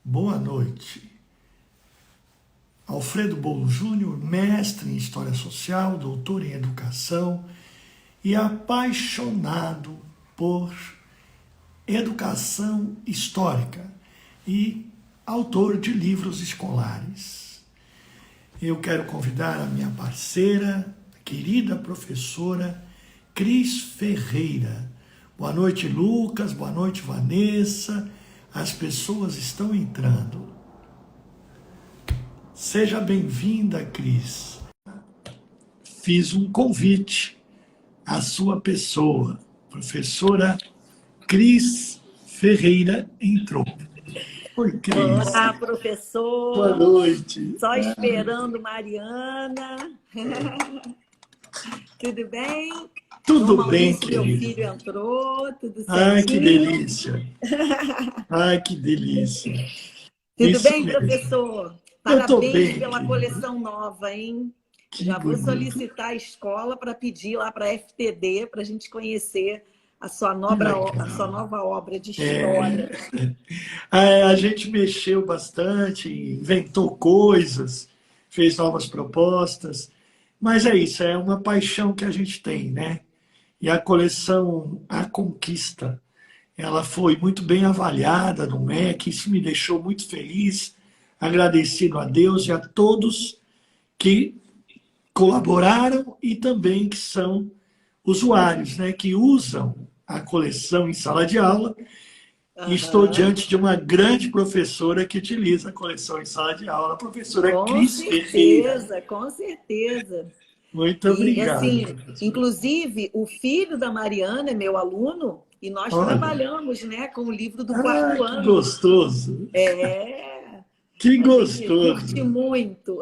Boa noite. Alfredo Bolo Júnior, mestre em História Social, doutor em Educação e apaixonado por educação histórica e autor de livros escolares. Eu quero convidar a minha parceira, querida professora Cris Ferreira. Boa noite, Lucas. Boa noite, Vanessa. As pessoas estão entrando. Seja bem-vinda, Cris. Fiz um convite à sua pessoa. Professora Cris Ferreira entrou. Oi, Cris. Olá, professor. Boa noite. Só esperando Mariana. Tudo bem? Tudo bem, querido? Meu filho entrou, tudo certinho. Ai, que delícia. Ai, que delícia. Tudo Isso bem, mesmo. professor? Eu tô Parabéns bem, pela querida. coleção nova, hein? Que Já vou bonito. solicitar a escola para pedir lá para a FTD, para a gente conhecer a sua nova obra de história. A gente mexeu bastante, inventou coisas, fez novas propostas, mas é isso, é uma paixão que a gente tem, né? E a coleção A Conquista, ela foi muito bem avaliada no MEC, isso me deixou muito feliz, agradecido a Deus e a todos que colaboraram e também que são usuários, né, que usam a coleção em sala de aula. E estou diante de uma grande professora que utiliza a coleção em sala de aula, a professora Cris Ferreira. Com certeza. Muito E obrigado, assim, professora. inclusive, o filho da Mariana é meu aluno e nós Olha. trabalhamos, né, com o livro do quarto Que ano. gostoso. Que A gente gostoso. curte muito.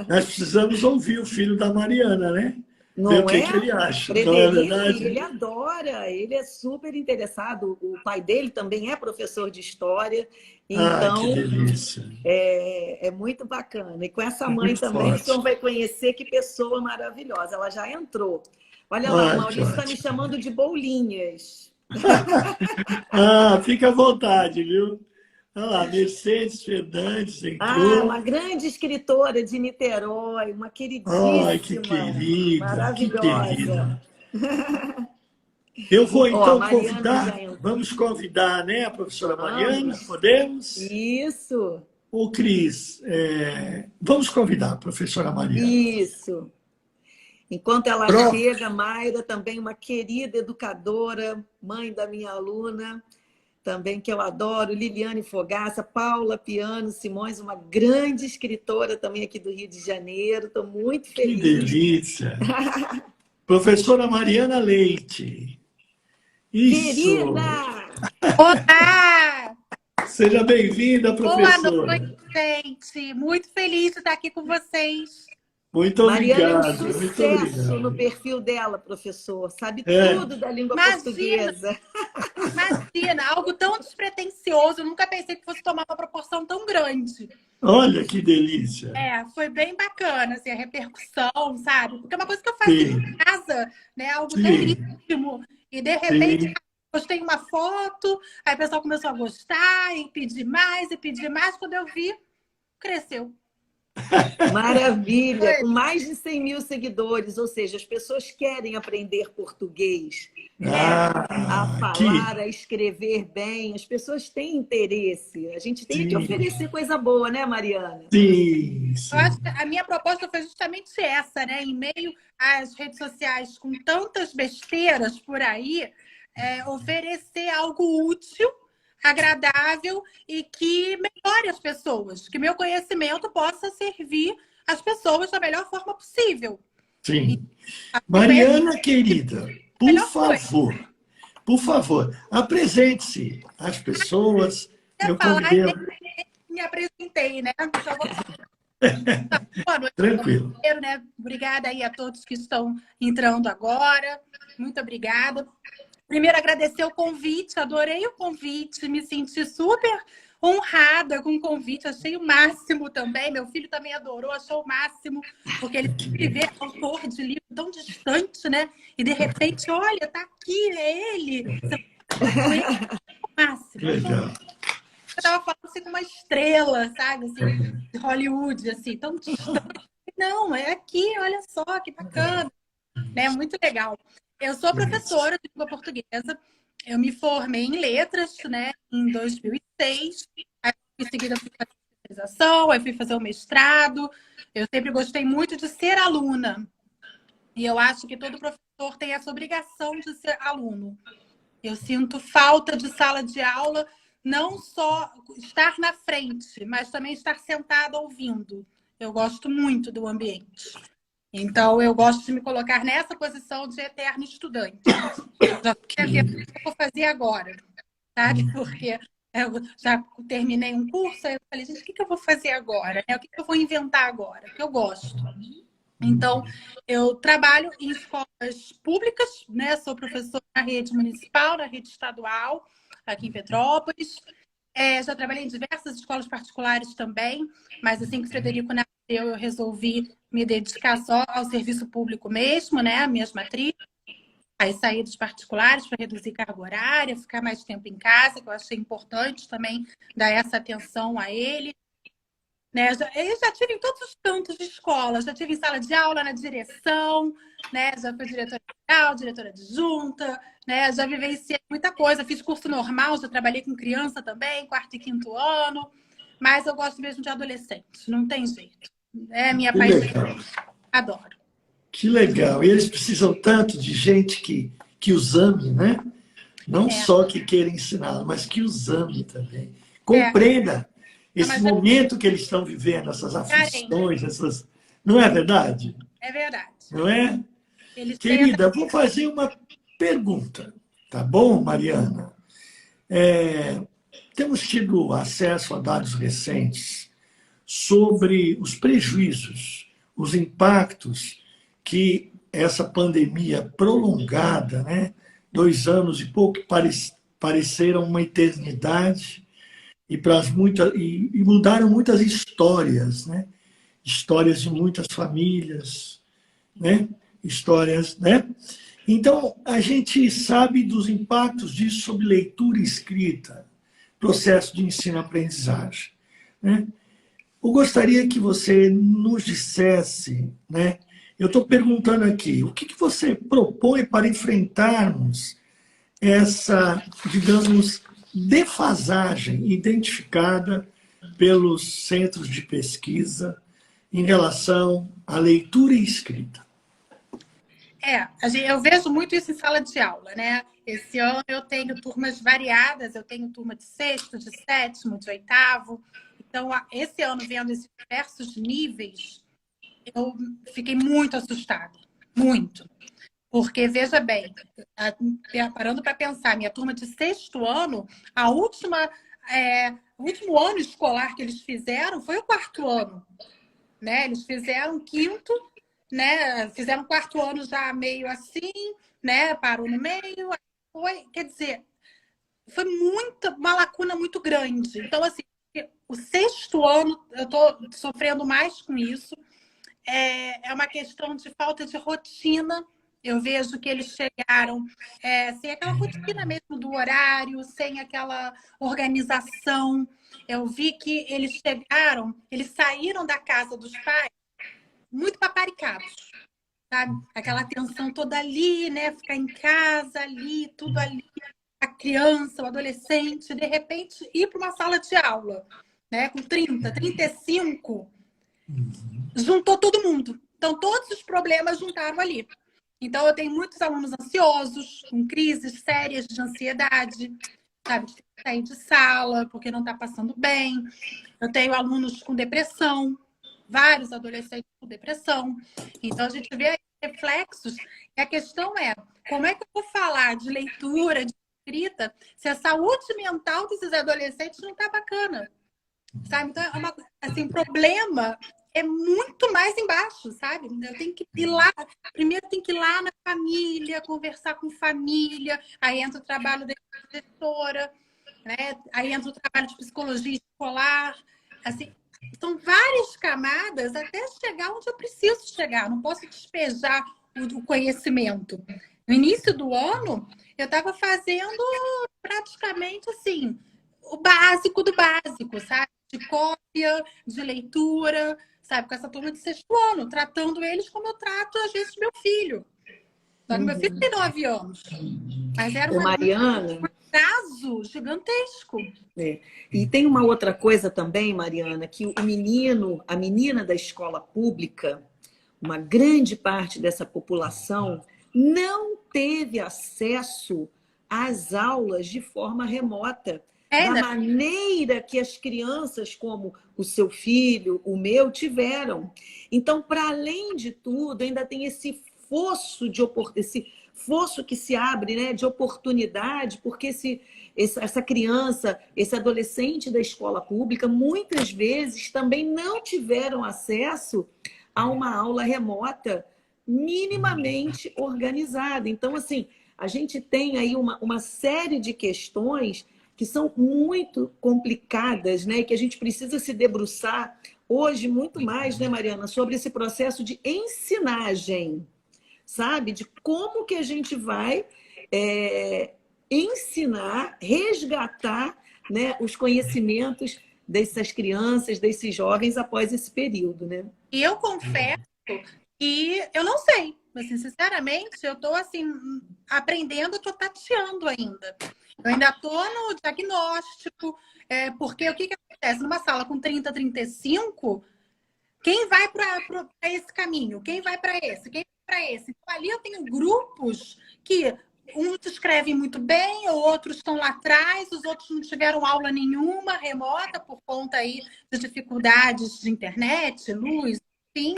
Nós precisamos ouvir o filho da Mariana, né? Ver o Não que é? ele acha. Não é Frederico, verdade? ele adora, ele é super interessado. O pai dele também é professor de história, então Que delícia. é muito bacana. E com essa mãe Muito também o forte. senhor vai conhecer que pessoa maravilhosa. Ela já entrou. Olha lá, o Que Maurício está me ótimo. chamando de Bolinhas. Fica à vontade, viu? Olha lá, Mercedes Fernandes entrou. Uma grande escritora de Niterói, uma Ai, que queridíssima, querida, que maravilhosa. querida. Eu vou Ó, a então Mariana já convidar, entrou. vamos convidar, né, a professora Mariana, Vamos. podemos? Isso, Ô, Cris, vamos convidar a professora Mariana. isso. Enquanto ela Prof. chega, Mayra, também uma querida educadora, mãe da minha aluna, também que eu adoro, Liliane Fogaça, Paula Piano Simões, uma grande escritora também aqui do Rio de Janeiro. Estou muito Que feliz. delícia. Professora Mariana Leite. Isso. Querida! Olá! Seja bem-vinda, professora. Boa noite, gente. Muito feliz de estar aqui com vocês. Muito Mariana obrigado. é um Muito sucesso no obrigado. perfil dela, professor. Sabe tudo da língua Imagina. portuguesa. Imagina, algo tão despretensioso. Eu nunca pensei que fosse tomar uma proporção tão grande. Olha que delícia. Foi bem bacana, assim, a repercussão, sabe? Porque é uma coisa que eu fazia Sim. em casa, né? Algo tão Sim. íntimo. E, de repente, Sim. postei uma foto, aí o pessoal começou a gostar, e pedir mais, e pedir mais. Quando eu vi, cresceu. Maravilha! Com mais de 100 mil seguidores, ou seja, as pessoas querem aprender português, a falar, a escrever bem, as pessoas têm interesse. A gente tem que oferecer coisa boa, né, Mariana? Sim, Eu acho que a minha proposta foi justamente essa, né? Em meio às redes sociais com tantas besteiras por aí, oferecer algo útil, agradável e que melhore as pessoas, que meu conhecimento possa servir as pessoas da melhor forma possível. Sim. Mariana, querida, por favor, apresente-se às pessoas. Eu convidei. Me apresentei, né? Já vou... Boa noite. Tranquilo. Né? Obrigada aí a todos que estão entrando agora. Muito obrigada. Primeiro, agradecer o convite, adorei o convite, me senti super honrada com o convite, achei o máximo também. Meu filho também adorou, achou o máximo, porque ele sempre vê autor de livro tão distante, né? E de repente, olha, tá aqui, é ele. Você o máximo. Legal. Eu estava falando parecia com uma estrela, sabe? Assim, de Hollywood, assim, tão distante. Não, é aqui, olha só, que bacana. Né? Muito legal. Eu sou professora de língua portuguesa. Eu me formei em letras, né, em 2006. Aí, em seguida, fui fazer especialização, aí fui fazer o mestrado. Eu sempre gostei muito de ser aluna. E eu acho que todo professor tem essa obrigação de ser aluno. Eu sinto falta de sala de aula, não só estar na frente, mas também estar sentada ouvindo. Eu gosto muito do ambiente. Então, eu gosto de me colocar nessa posição de eterno estudante. Eu já fiquei vendo o que eu vou fazer agora, sabe? Porque eu já terminei um curso, aí eu falei, gente, o que eu vou fazer agora? O que eu vou inventar agora? Que eu gosto. Então, eu trabalho em escolas públicas, né? Sou professora na rede municipal, na rede estadual, aqui em Petrópolis. Já trabalhei em diversas escolas particulares também, mas assim que o Frederico nasceu, eu resolvi me dedicar só ao serviço público mesmo, né? A minhas matrizes. Aí saí dos particulares para reduzir carga horária, ficar mais tempo em casa, que eu achei importante também dar essa atenção a ele. Né? Eu já tive em todos os cantos de escola, já tive em sala de aula, na direção, né? Já fui diretora geral, diretora adjunta, né? Já vivenciei muita coisa, fiz curso normal, já trabalhei com criança também, quarto e quinto ano, mas eu gosto mesmo de adolescente, não tem jeito. É a minha Que paixão, legal. adoro. Que legal. E eles precisam tanto de gente que os ame, né? Não É, só que queira ensinar, mas que os ame também. é, Compreenda é esse uma momento que eles estão vivendo, essas carente, aflições, essas... Não é verdade? é verdade. Não é? Eles têm essa... Querida, vou fazer uma pergunta, tá bom, Mariana? Temos tido acesso a dados recentes sobre os prejuízos, os impactos que essa pandemia prolongada, né, 2 anos e pouco, pareceram uma eternidade, e mudaram muitas histórias, né? Histórias de muitas famílias, né? Histórias, né? Então, a gente sabe dos impactos disso sobre leitura e escrita, processo de ensino-aprendizagem, né? Eu gostaria que você nos dissesse, né? Eu estou perguntando aqui, o que você propõe para enfrentarmos essa, digamos, defasagem identificada pelos centros de pesquisa em relação à leitura e escrita? Eu vejo muito isso em sala de aula, né? Esse ano eu tenho turmas variadas, eu tenho turma de sexto, de sétimo, de oitavo. Então, esse ano, vendo esses diversos níveis, eu fiquei muito assustada. Muito. Porque, veja bem, parando para pensar, minha turma de sexto ano, o último ano escolar que eles fizeram foi o quarto ano. Né? Eles fizeram quinto, né? Fizeram quarto ano já meio assim, né? Parou no meio. Quer dizer, foi uma lacuna muito grande. Então, assim, o sexto ano, eu estou sofrendo mais com isso. É uma questão de falta de rotina. Eu vejo que eles chegaram sem aquela rotina mesmo do horário, sem aquela organização. Eu vi que eles saíram da casa dos pais muito paparicados, sabe? Aquela atenção toda ali, né? Ficar em casa, ali, tudo ali. A criança, o adolescente, de repente ir para uma sala de aula, né? Com 30, 35, juntou todo mundo. Então, todos os problemas juntaram ali. Então, eu tenho muitos alunos ansiosos, com crises sérias de ansiedade, sabe? De sair de sala porque não está passando bem. Eu tenho alunos com depressão, vários adolescentes com depressão. Então, a gente vê aí reflexos. E a questão é, como é que eu vou falar de leitura, de escrita, se a saúde mental desses adolescentes não está bacana? Sabe? Então, um problema é muito mais embaixo, sabe? Eu tenho que ir lá, primeiro tem que ir lá na família, conversar com família, aí entra o trabalho da diretora, né? Aí entra o trabalho de psicologia escolar, assim, são várias camadas até chegar onde eu preciso chegar, não posso despejar o conhecimento. No início do ano, eu estava fazendo praticamente assim, o básico do básico, sabe? De cópia, de leitura, sabe? Com essa turma de sexto ano, tratando eles como eu trato, às vezes, meu filho. Só que meu filho tem 9 anos. Mas era Ô, um Mariana, caso gigantesco. e tem uma outra coisa também, Mariana, que o menino, a menina da escola pública, uma grande parte dessa população não teve acesso às aulas de forma remota, da Ainda maneira que as crianças, como o seu filho, o meu, tiveram. Então, para além de tudo, ainda tem esse fosso esse fosso que se abre, né, de oportunidade, porque essa criança, esse adolescente da escola pública, muitas vezes também não tiveram acesso a uma aula remota minimamente organizada. Então, assim, a gente tem aí uma série de questões que são muito complicadas, né? E que a gente precisa se debruçar hoje muito mais, né, Mariana, sobre esse processo de ensinagem, sabe? De como que a gente vai ensinar, resgatar, né, os conhecimentos dessas crianças, desses jovens após esse período, né? E eu confesso que eu não sei. Assim, sinceramente, eu estou assim, aprendendo, estou tateando ainda. Eu ainda estou no diagnóstico, porque o que acontece? Numa sala com 30, 35, quem vai para esse caminho? Quem vai para esse? Quem vai para esse? Então, ali eu tenho grupos que uns escrevem muito bem, outros estão lá atrás, os outros não tiveram aula nenhuma remota por conta aí de dificuldades de internet, luz, enfim.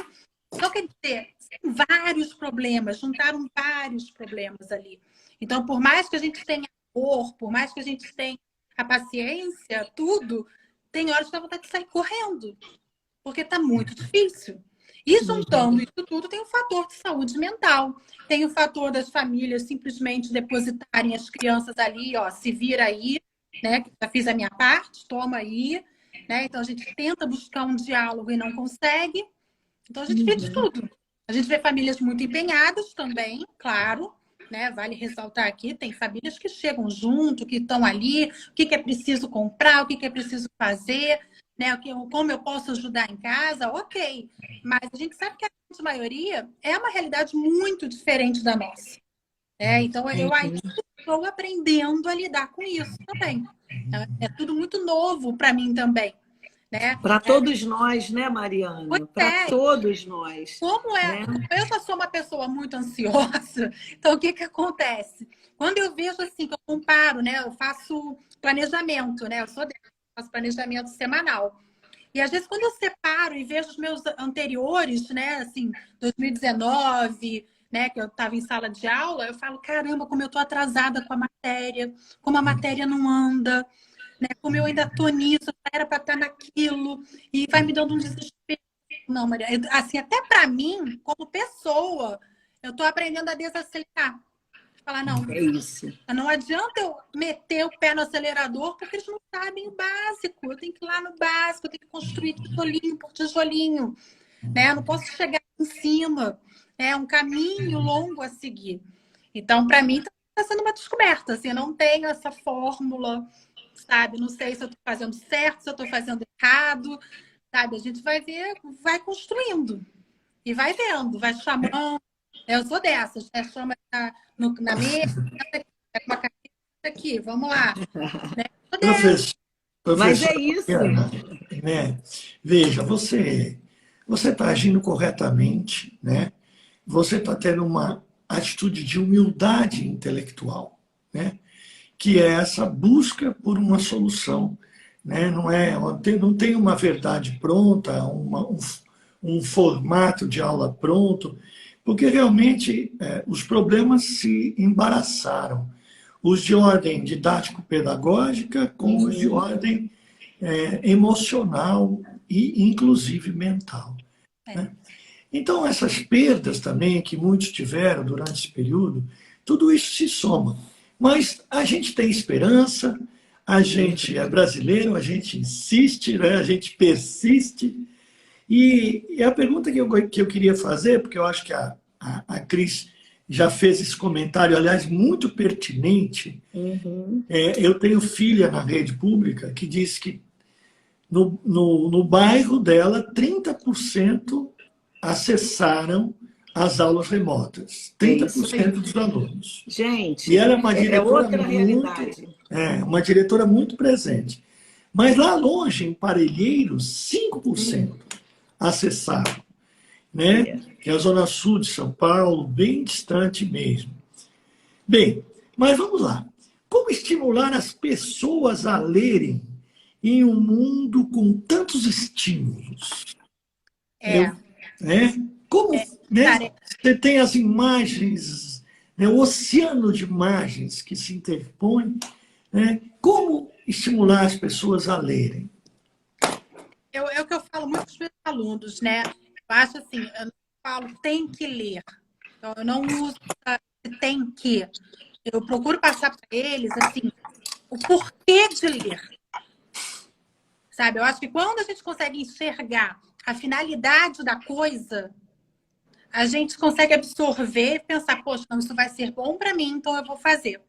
Então, quer dizer, tem vários problemas, juntaram vários problemas ali. Então, por mais que a gente tenha amor, por mais que a gente tenha a paciência, tudo, tem horas que dá vontade de sair correndo, porque está muito difícil. E juntando isso tudo, tem o fator de saúde mental. Tem o fator das famílias simplesmente depositarem as crianças ali, ó, se vira aí, né? Já fiz a minha parte, toma aí, né? Então a gente tenta buscar um diálogo e não consegue. Então a gente vê de tudo. A gente vê famílias muito empenhadas também, claro, né? Vale ressaltar aqui, tem famílias que chegam junto, que estão ali, o que é preciso comprar, o que é preciso fazer, né? Como eu posso ajudar em casa, ok. Mas a gente sabe que a grande maioria é uma realidade muito diferente da nossa. Então, eu ainda estou aprendendo a lidar com isso também. É tudo muito novo para mim também. Né? Para todos nós, né, Mariana? Para todos nós. Como eu já sou uma pessoa muito ansiosa, então o que acontece? Quando eu vejo assim, que eu comparo, né? Eu faço planejamento, né? Eu faço planejamento semanal. E às vezes, quando eu separo e vejo os meus anteriores, né? Assim, 2019, né? Que eu estava em sala de aula, eu falo, caramba, como eu estou atrasada com a matéria, como a matéria não anda. Né? Como eu ainda estou nisso, era para estar naquilo, e vai me dando um desespero. Não, Maria, assim, até para mim, como pessoa, eu estou aprendendo a desacelerar. Falar, não, é isso. Não adianta eu meter o pé no acelerador, porque eles não sabem o básico. Eu tenho que ir lá no básico, eu tenho que construir tijolinho por tijolinho. Né? Eu não posso chegar em cima. É um caminho longo a seguir. Então, para mim, está sendo uma descoberta. Assim, eu não tenho essa fórmula, sabe? Não sei se eu estou fazendo certo, se eu estou fazendo errado, sabe? A gente vai ver, vai construindo e vai vendo, vai chamando. Eu sou dessas, né? Chama na mesa, uma caneta aqui, vamos lá. Né? Professor, mas é isso. Né? Veja, você está agindo corretamente, né? Você está tendo uma atitude de humildade intelectual, né? Que é essa busca por uma solução. Né? Não tem uma verdade pronta, um formato de aula pronto, porque realmente os problemas se embaraçaram. Os de ordem didático-pedagógica com os de ordem emocional e, inclusive, mental. Né? Então, essas perdas também que muitos tiveram durante esse período, tudo isso se soma. Mas a gente tem esperança, a gente é brasileiro, a gente insiste, né? A gente persiste. E a pergunta que eu queria fazer, porque eu acho que a Cris já fez esse comentário, aliás, muito pertinente. Uhum. Eu tenho filha na rede pública que diz que no bairro dela, 30% acessaram as aulas remotas. É isso aí. 30% dos alunos. E Gente, ela é uma é diretora outra realidade. uma diretora muito presente. Mas lá longe, em Parelheiros, 5% acessaram, né? É. Que é a zona sul de São Paulo, bem distante mesmo. Bem, mas vamos lá. Como estimular as pessoas a lerem em um mundo com tantos estímulos? É, Né? Como, né? cara, Você tem as imagens, né? O oceano de imagens que se interpõe, né? Como estimular as pessoas a lerem? é o que eu falo muito para os meus alunos, né? Eu acho assim, eu não falo tem que ler. Então, eu não uso tem que. Eu procuro passar para eles, assim, o porquê de ler. Sabe? Eu acho que quando a gente consegue enxergar a finalidade da coisa, a gente consegue absorver e pensar, poxa, não, isso vai ser bom para mim, então eu vou fazer.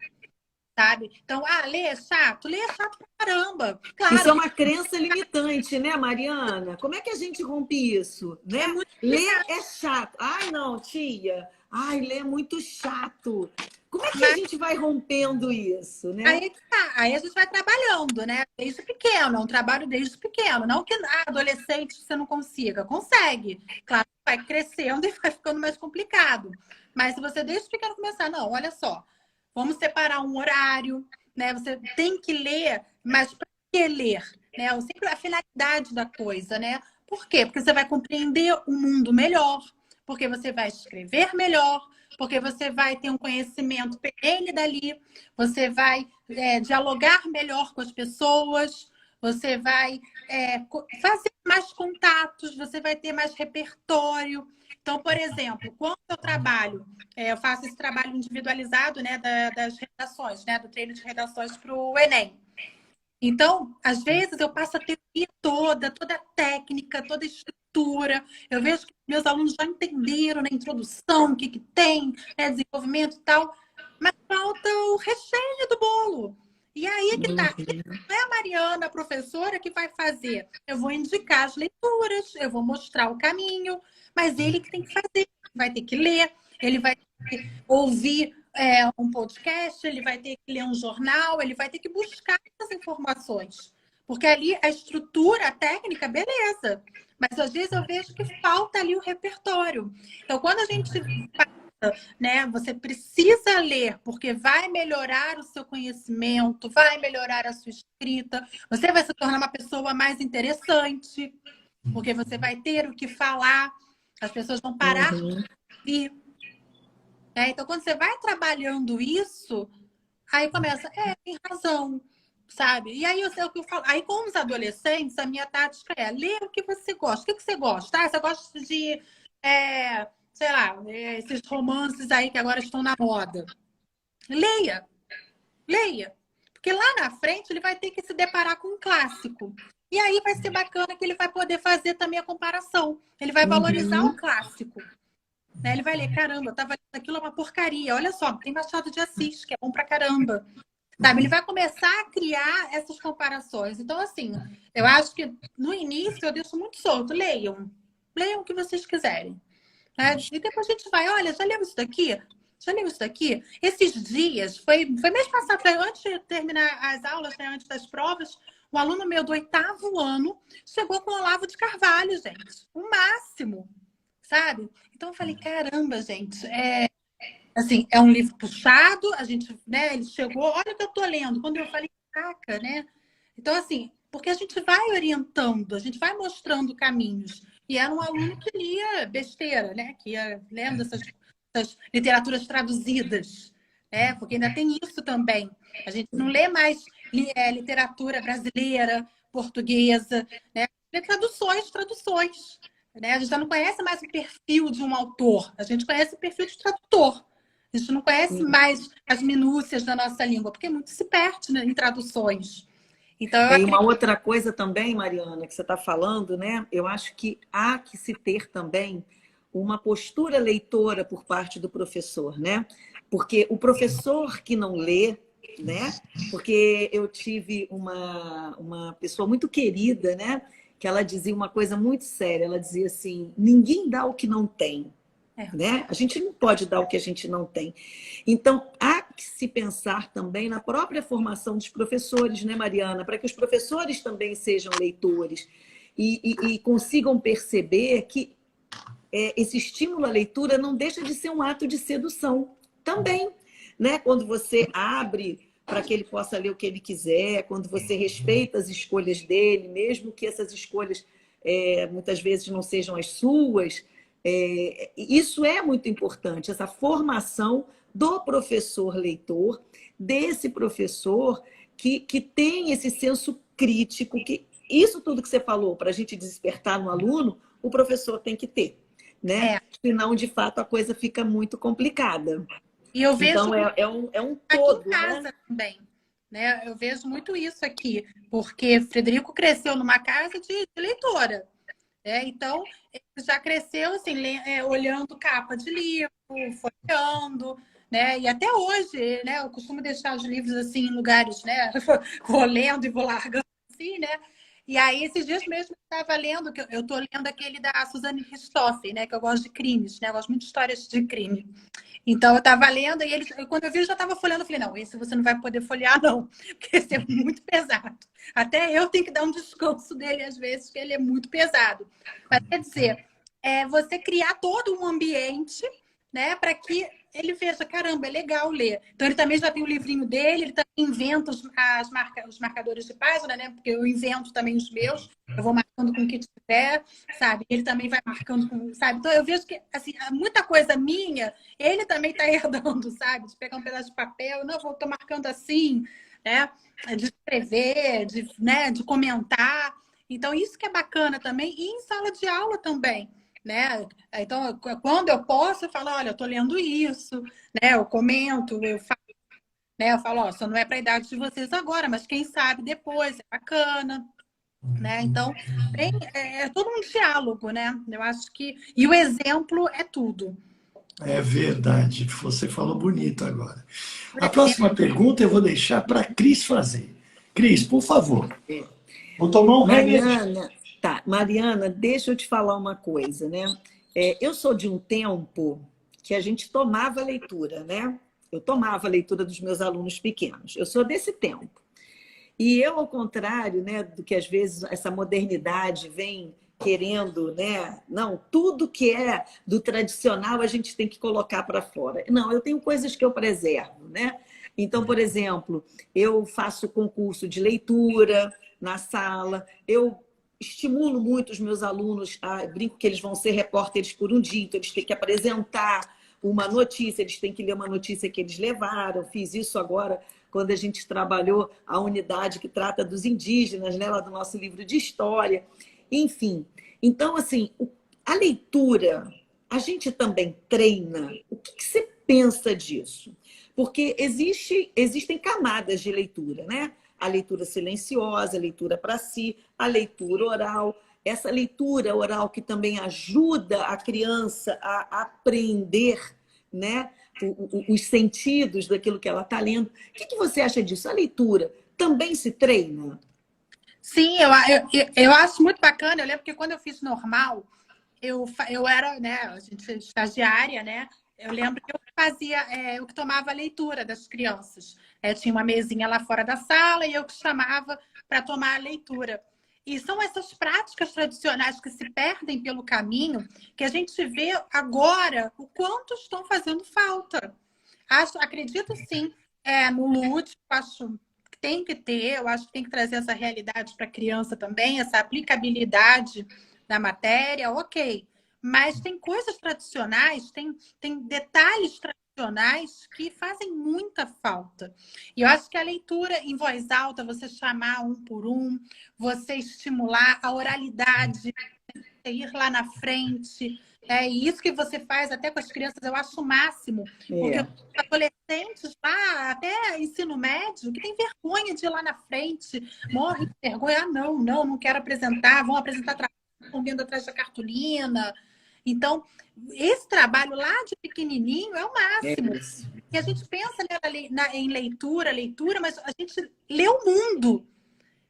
Sabe? Então, ler é chato? Ler é chato pra caramba. Isso Claro, é uma crença limitante, né, Mariana? Como é que a gente rompe isso, né? é muito Ler complicado, é chato. Ai, não, tia. Ai, ler é muito chato. Como é que a mas gente vai rompendo isso, né? aí que tá. Aí a gente vai trabalhando, né? Desde pequeno, é um trabalho desde pequeno. Não que adolescente você não consiga, consegue. Claro, vai crescendo e vai ficando mais complicado. Mas se você desde pequeno começar, não, olha só, vamos separar um horário, né? Você tem que ler, mas para que ler? Né? Sempre a finalidade da coisa, né? Por quê? Porque você vai compreender o mundo melhor, porque você vai escrever melhor, porque você vai ter um conhecimento perene dali, você vai dialogar melhor com as pessoas, você vai fazer mais contatos, você vai ter mais repertório. Então, por exemplo, quando eu trabalho, eu faço esse trabalho individualizado, né, das redações, né, do treino de redações para o Enem. Então, às vezes, eu passo a teoria toda a técnica, toda a estrutura. Eu vejo que meus alunos já entenderam na introdução o que, que tem, né, desenvolvimento e tal, mas falta o recheio do bolo. E aí é que tá. Não é a Mariana, a professora, que vai fazer. Eu vou indicar as leituras, eu vou mostrar o caminho, mas ele que tem que fazer. Vai ter que ler, ele vai ter que ouvir um podcast, ele vai ter que ler um jornal, ele vai ter que buscar essas informações. Porque ali a estrutura, a técnica, beleza. Mas às vezes eu vejo que falta ali o repertório. Então, quando a gente né, você precisa ler, porque vai melhorar o seu conhecimento, vai melhorar a sua escrita, você vai se tornar uma pessoa mais interessante, porque você vai ter o que falar, as pessoas vão parar de ouvir. Então, quando você vai trabalhando isso, aí começa, tem razão, sabe? E aí eu sei o que eu falo. Aí, com os adolescentes, a minha tática é ler o que você gosta. O que você gosta? Você gosta de, sei lá, esses romances aí que agora estão na moda. Leia, leia. Porque lá na frente ele vai ter que se deparar com um clássico. E aí vai ser bacana que ele vai poder fazer também a comparação. Ele vai valorizar o clássico. Né? Ele vai ler, caramba, eu tava lendo aquilo, é uma porcaria. Olha só, tem Machado de Assis, que é bom pra caramba. Sabe? Ele vai começar a criar essas comparações. Então, assim, eu acho que no início eu deixo muito solto. Leiam. Leiam o que vocês quiserem. Né? E depois a gente vai, olha, já leu isso daqui? Já leu isso daqui? Esses dias, foi mês passado, antes de terminar as aulas, né, antes das provas, um aluno meu do 8º ano chegou com o Olavo de Carvalho, gente. O máximo. Sabe? Então eu falei, caramba, gente, assim, é um livro puxado, a gente, né, ele chegou, olha o que eu tô lendo. Quando eu falei, caraca, né? Então, assim, porque a gente vai orientando, a gente vai mostrando caminhos. E era um aluno que lia besteira, né? Que ia lendo essas literaturas traduzidas, né? Porque ainda tem isso também. A gente não lê mais literatura brasileira, portuguesa, né? Lê traduções. Né? A gente já não conhece mais o perfil de um autor, a gente conhece o perfil de tradutor. A gente não conhece mais as minúcias da nossa língua, porque muito se perde, né, em traduções. Então, eu uma outra coisa também, Mariana, que você está falando, né? Eu acho que há que se ter também uma postura leitora por parte do professor, né? Porque o professor que não lê, né? Porque eu tive uma pessoa muito querida, né? Que ela dizia uma coisa muito séria. Ela dizia assim: ninguém dá o que não tem, né? A gente não pode dar o que a gente não tem. Então, há que se pensar também na própria formação dos professores, né, Mariana? Para que os professores também sejam leitores e consigam perceber que esse estímulo à leitura não deixa de ser um ato de sedução também, né? Quando você abre para que ele possa ler o que ele quiser, quando você respeita as escolhas dele, mesmo que essas escolhas muitas vezes não sejam as suas, isso é muito importante, essa formação do professor leitor, desse professor que tem esse senso crítico, que isso tudo que você falou, para a gente despertar no aluno, o professor tem que ter, né? Senão, de fato, a coisa fica muito complicada. E eu vejo então, é um todo, aqui em casa, né? também. Né? Eu vejo muito isso aqui, porque Frederico cresceu numa casa de leitora. Então, ele já cresceu assim, olhando capa de livro, folheando, né? E até hoje, né? Eu costumo deixar os livros assim em lugares, né? Vou lendo e vou largando assim, né? E aí, esses dias mesmo, eu estava lendo, que eu estou lendo aquele da Suzane Richthofen, né? Que eu gosto de crimes, né? Eu gosto muito de histórias de crime. Então, eu estava lendo e quando eu vi, eu já estava folheando. Eu falei, não, esse você não vai poder folhear, não, porque esse é muito pesado. Até eu tenho que dar um descanso dele, às vezes, porque ele é muito pesado. Mas, quer dizer, você criar todo um ambiente, né, para que ele veja, caramba, é legal ler. Então, ele também já tem o livrinho dele, ele também inventa os marcadores de página, né, porque eu invento também os meus, eu vou marcando com o que tiver, sabe? Ele também vai marcando com, sabe? Então, eu vejo que, assim, muita coisa minha, ele também está herdando, sabe? De pegar um pedaço de papel, não, estou marcando assim, né? De escrever, de comentar. Então, isso que é bacana também, e em sala de aula também, né? Então, quando eu posso, eu falo, olha, eu estou lendo isso, né? Eu comento, eu falo, ó, isso não é para a idade de vocês agora, mas quem sabe depois, é bacana, né? Então, é todo um diálogo, né? Eu acho que... E o exemplo é tudo. É verdade, você falou bonito agora. A próxima pergunta eu vou deixar para a Cris fazer. Cris, por favor. Vou tomar um remédio. Mariana, deixa eu te falar uma coisa, né? Eu sou de um tempo que a gente tomava leitura, né? Eu tomava a leitura dos meus alunos pequenos. Eu sou desse tempo. E eu, ao contrário, né, do que às vezes essa modernidade vem querendo, né? Não, tudo que é do tradicional a gente tem que colocar para fora. Não, eu tenho coisas que eu preservo, né? Então, por exemplo, eu faço concurso de leitura na sala, eu estimulo muito os meus alunos, brinco que eles vão ser repórteres por um dia, então eles têm que apresentar uma notícia, eles têm que ler uma notícia que eles levaram. Fiz isso agora quando a gente trabalhou a unidade que trata dos indígenas, né, lá do nosso livro de história. Enfim, então, assim, a leitura, a gente também treina. O que você pensa disso? Porque existem camadas de leitura, né? A leitura silenciosa, a leitura para si, a leitura oral. Essa leitura oral que também ajuda a criança a aprender, né, os sentidos daquilo que ela está lendo. O que você acha disso? A leitura também se treina? Sim, eu acho muito bacana. Eu lembro que quando eu fiz normal, eu era, né, a gente estagiária, né? Eu lembro que eu fazia, eu que tomava a leitura das crianças. Tinha uma mesinha lá fora da sala e eu que chamava para tomar a leitura. E são essas práticas tradicionais que se perdem pelo caminho que a gente vê agora o quanto estão fazendo falta. Acredito sim no lúdico, acho que tem que ter, eu acho que tem que trazer essa realidade para a criança também, essa aplicabilidade da matéria, ok. Mas tem coisas tradicionais, tem detalhes tradicionais que fazem muita falta. E eu acho que a leitura em voz alta, você chamar um por um, você estimular a oralidade, ir lá na frente. E isso que você faz até com as crianças, eu acho o máximo. Porque os adolescentes lá, até ensino médio, que tem vergonha de ir lá na frente, morre de vergonha. Não quero apresentar, vão apresentar escondendo atrás da cartolina. Então, esse trabalho lá de pequenininho é o máximo. E a gente pensa, né, em leitura, mas a gente lê o mundo,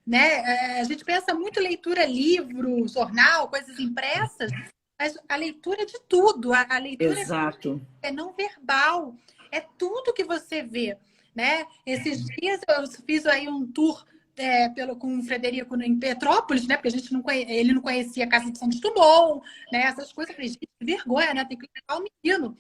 né? A gente pensa muito em leitura, livro, jornal, coisas impressas, mas a leitura é de tudo. A leitura Exato. é não verbal, é tudo que você vê, né? Esses dias eu fiz aí um tour com o Frederico em Petrópolis, né? Porque ele não conhecia a Casa de Santos Dumont, né? Essas coisas. Eu falei, gente, que vergonha, né? Tem que levar o menino.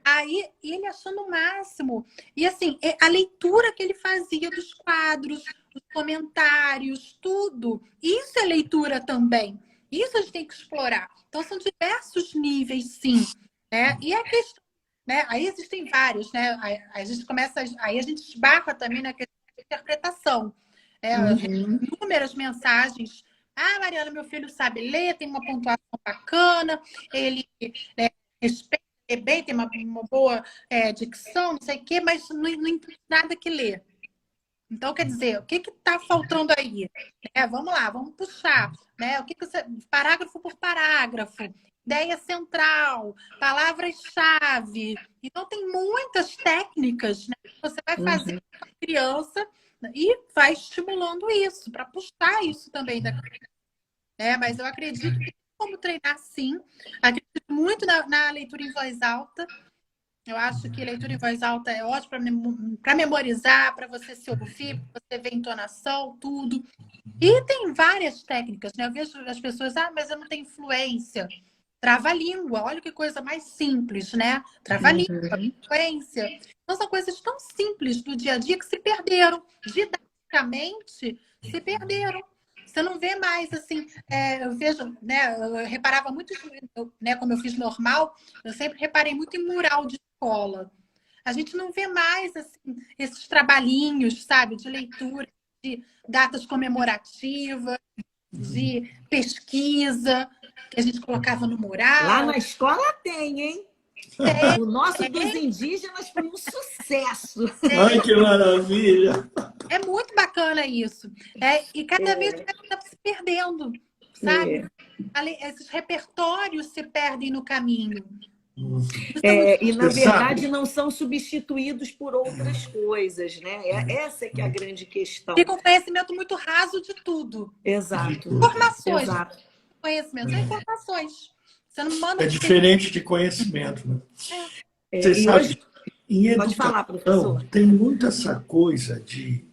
Aí ele achando o máximo. E assim, a leitura que ele fazia dos quadros, os comentários, tudo. Isso é leitura também. Isso a gente tem que explorar. Então, são diversos níveis, sim. Né? E a questão, né? Aí existem vários, né? Aí a gente esbarra também na questão de interpretação. Inúmeras mensagens. Ah, Mariana, meu filho sabe ler, tem uma pontuação bacana, ele respeita bem, tem uma boa dicção, não sei o quê, mas não entende nada que lê. Então, quer dizer, o que está faltando aí? Vamos lá, vamos puxar. Né? O que você... Parágrafo por parágrafo, ideia central, palavras-chave. Então, tem muitas técnicas, né, que você vai fazer com a criança e vai estimulando isso, para puxar isso também da criança. Mas eu acredito que tem como treinar, sim. Acredito muito na leitura em voz alta. Eu acho que leitura em voz alta é ótimo para memorizar, para você se ouvir, para você ver entonação, tudo. E tem várias técnicas, né? Eu vejo as pessoas, mas eu não tenho fluência. Trava-língua, olha que coisa mais simples, né? Trava-língua, fluência. Então, são coisas tão simples do dia a dia que se perderam. Didaticamente, se perderam. Você não vê mais, assim, eu vejo, né? Eu reparava muito, né? Como eu fiz normal, eu sempre reparei muito em mural de escola. A gente não vê mais, assim, esses trabalhinhos, sabe? De leitura, de datas comemorativas, de pesquisa, que a gente colocava no mural. Lá na escola tem, hein? O nosso dos indígenas foi um sucesso. Ai, que maravilha! É muito bacana isso. E cada vez mais está se perdendo, sabe? Esses repertórios se perdem no caminho. E, na verdade, não são substituídos por outras coisas, né? Essa é que é a grande questão. Fica um conhecimento muito raso de tudo. Exato. Informações. Exato. Conhecimento são informações. Você não manda... É diferente de conhecimento, né? E Você sabe, hoje... em educação, Pode falar, professor. tem muito essa coisa de...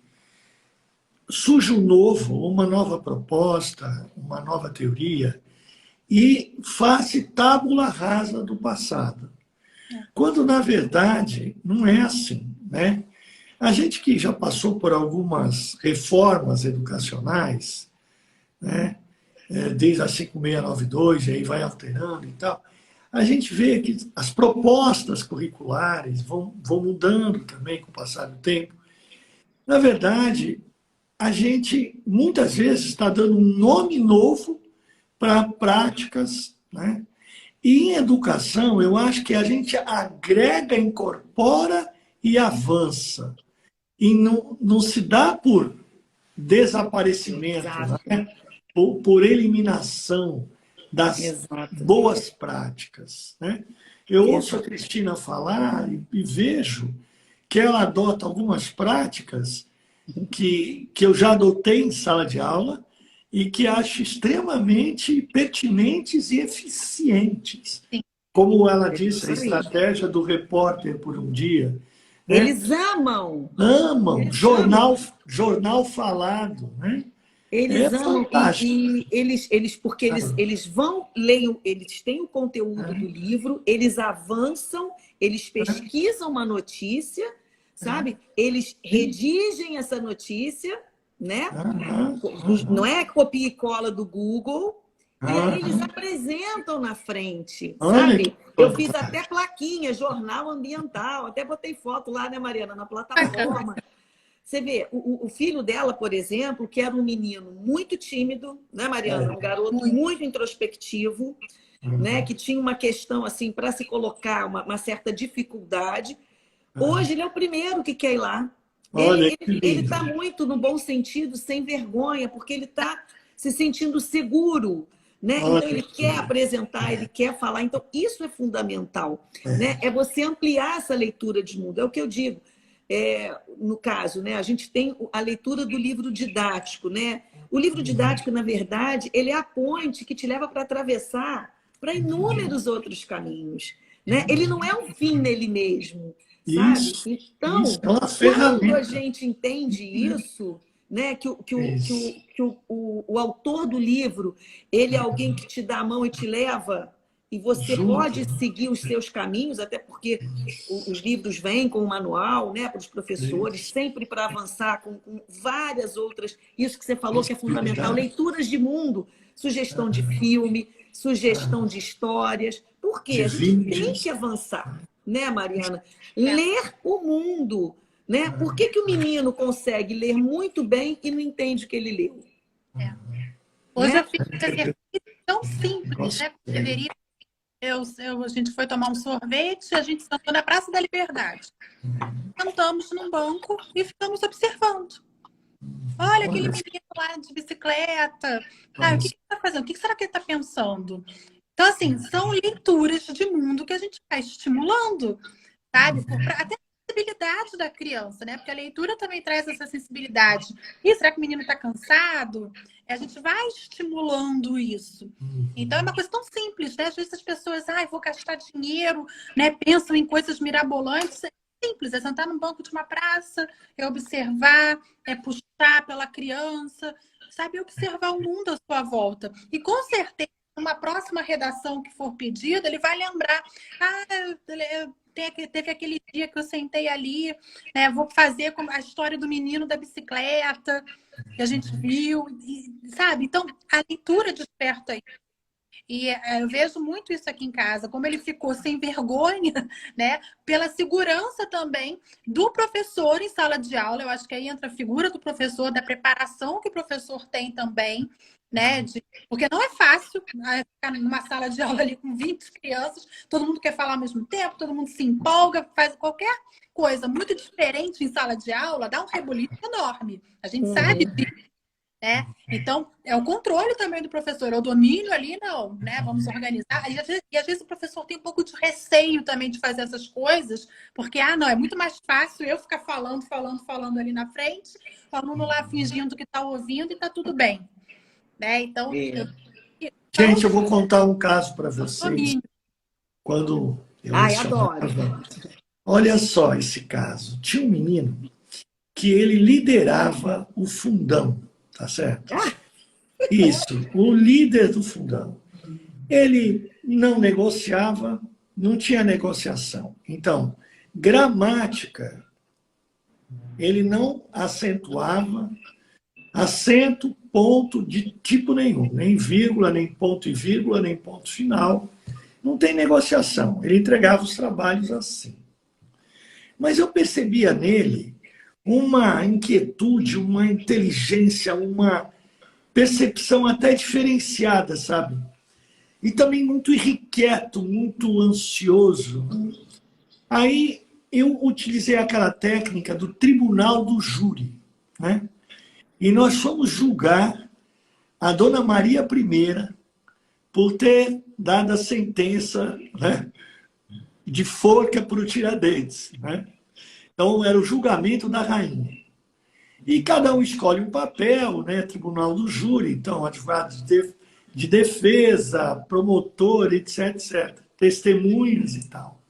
Surge um novo, uma nova proposta, uma nova teoria, e faz tábula rasa do passado. Quando, na verdade, não é assim, né? A gente que já passou por algumas reformas educacionais, né? Desde a 5692, e aí vai alterando e tal, a gente vê que as propostas curriculares vão mudando também com o passar do tempo. Na verdade, a gente, muitas vezes, está dando um nome novo para práticas, né? E em educação, eu acho que a gente agrega, incorpora e avança. E não se dá por desaparecimento, né? Por eliminação das boas práticas, né? Eu ouço a Cristina falar e vejo que ela adota algumas práticas que eu já adotei em sala de aula e que acho extremamente pertinentes e eficientes. Sim. Como ela disse, a estratégia do repórter por um dia. Né? Eles amam. Amam. Jornal falado, né? Eles amam e eles vão ler, eles têm o conteúdo do livro, eles avançam, eles pesquisam uma notícia, sabe? Eles redigem essa notícia, né? Não é copia e cola do Google, e aí eles apresentam na frente, sabe? Eu fiz até plaquinha, jornal ambiental, até botei foto lá, né, Mariana, na plataforma. Você vê, o filho dela, por exemplo, que era um menino muito tímido, né, Mariana? Um garoto muito introspectivo, né? Que tinha uma questão, assim, para se colocar, uma certa dificuldade. Hoje ele é o primeiro que quer ir lá. Ele está muito, no bom sentido, sem vergonha, porque ele está se sentindo seguro, né? Então, ele quer apresentar, ele quer falar. Então, isso é fundamental, né? É você ampliar essa leitura de mundo. É o que eu digo. No caso, né? A gente tem a leitura do livro didático, né? O livro didático, na verdade, ele é a ponte que te leva para atravessar para inúmeros outros caminhos, né? Ele não é um fim nele mesmo, sabe? Isso, então, isso é uma quando ferramenta. a gente entende isso, né? Que o autor do livro, ele é alguém que te dá a mão e te leva, e você pode seguir os seus caminhos, até porque os livros vêm com um manual, né, para os professores, sempre para avançar com várias outras, isso que você falou que é fundamental, leituras de mundo, sugestão de filme, sugestão de histórias. Por quê? A gente tem que avançar, né, Mariana? Ler o mundo, né? Por que o menino consegue ler muito bem e não entende o que ele leu? Hoje eu fiz um exercício tão simples, né? Deveria. A gente foi tomar um sorvete, a gente sentou na Praça da Liberdade. Sentamos num banco e ficamos observando. Olha aquele menino lá de bicicleta. O que ele está fazendo? O que será que ele está pensando? Então, assim, são leituras de mundo que a gente vai estimulando, sabe? Até a sensibilidade da criança, né? Porque a leitura também traz essa sensibilidade. E será que o menino está cansado? A gente vai estimulando isso. Então, é uma coisa tão simples, né? Às vezes as pessoas, vou gastar dinheiro, né? Pensam em coisas mirabolantes. É simples, é sentar num banco de uma praça, é observar, é puxar pela criança, sabe? Observar o mundo à sua volta. E, com certeza, numa próxima redação que for pedida, ele vai lembrar, teve aquele dia que eu sentei ali, né? Vou fazer a história do menino da bicicleta, que a gente viu, sabe? Então, a leitura desperta isso. E eu vejo muito isso aqui em casa, como ele ficou sem vergonha, né? Pela segurança também do professor em sala de aula. Eu acho que aí entra a figura do professor, da preparação que o professor tem também, né? Porque não é fácil ficar numa sala de aula ali com 20 crianças, todo mundo quer falar ao mesmo tempo, todo mundo se empolga, faz qualquer coisa muito diferente em sala de aula, dá um rebuliço enorme. A gente sabe disso. Né? Então, é o controle também do professor, é o domínio ali, não, né? Vamos organizar. E às vezes o professor tem um pouco de receio também de fazer essas coisas, porque, não, é muito mais fácil eu ficar falando ali na frente, o aluno lá fingindo que está ouvindo e está tudo bem. Né? Então, gente, eu vou contar um caso para vocês. Quando eu adoro. Olha só esse caso. Tinha um menino que ele liderava o fundão. Tá certo? Isso, o líder do fundão. Ele não negociava, não tinha negociação. Então, gramática, ele não acentuava acento, ponto de tipo nenhum, nem vírgula, nem ponto e vírgula, nem ponto final. Não tem negociação. Ele entregava os trabalhos assim. Mas eu percebia nele uma inquietude, uma inteligência, uma percepção até diferenciada, sabe? E também muito irrequieto, muito ansioso. Aí eu utilizei aquela técnica do tribunal do júri, né? E nós fomos julgar a Dona Maria I por ter dado a sentença, né, de forca para o Tiradentes, né? Então, era o julgamento da rainha. E cada um escolhe um papel, né? Tribunal do júri, então, advogado de defesa, promotor, etc, etc. Testemunhas e tal.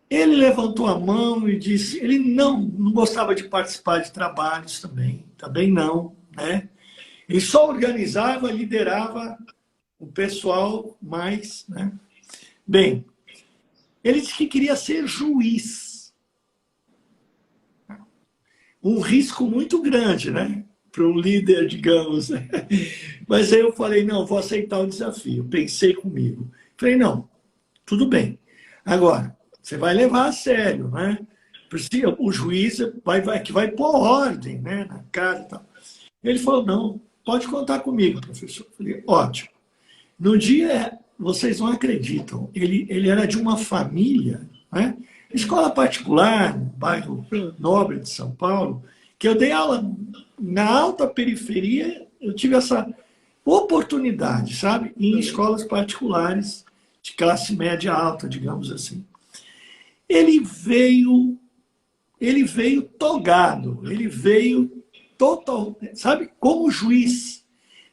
Ele levantou a mão e disse, ele não gostava de participar de trabalhos também não, né? Ele só organizava, liderava o pessoal mais, né? Bem, ele disse que queria ser juiz. Um risco muito grande, né? Para um líder, digamos. Mas aí eu falei, não, vou aceitar o desafio. Pensei comigo. Falei, não, tudo bem. Agora, você vai levar a sério, né? O juiz que vai pôr ordem, né, na casa e tal. Ele falou, não, pode contar comigo, professor. Eu falei, ótimo. No dia, vocês não acreditam, ele era de uma família, né? Escola particular, no bairro nobre de São Paulo, que eu dei aula na alta periferia, eu tive essa oportunidade, sabe? Em escolas particulares de classe média alta, digamos assim. Ele veio togado, ele veio total, sabe, como juiz,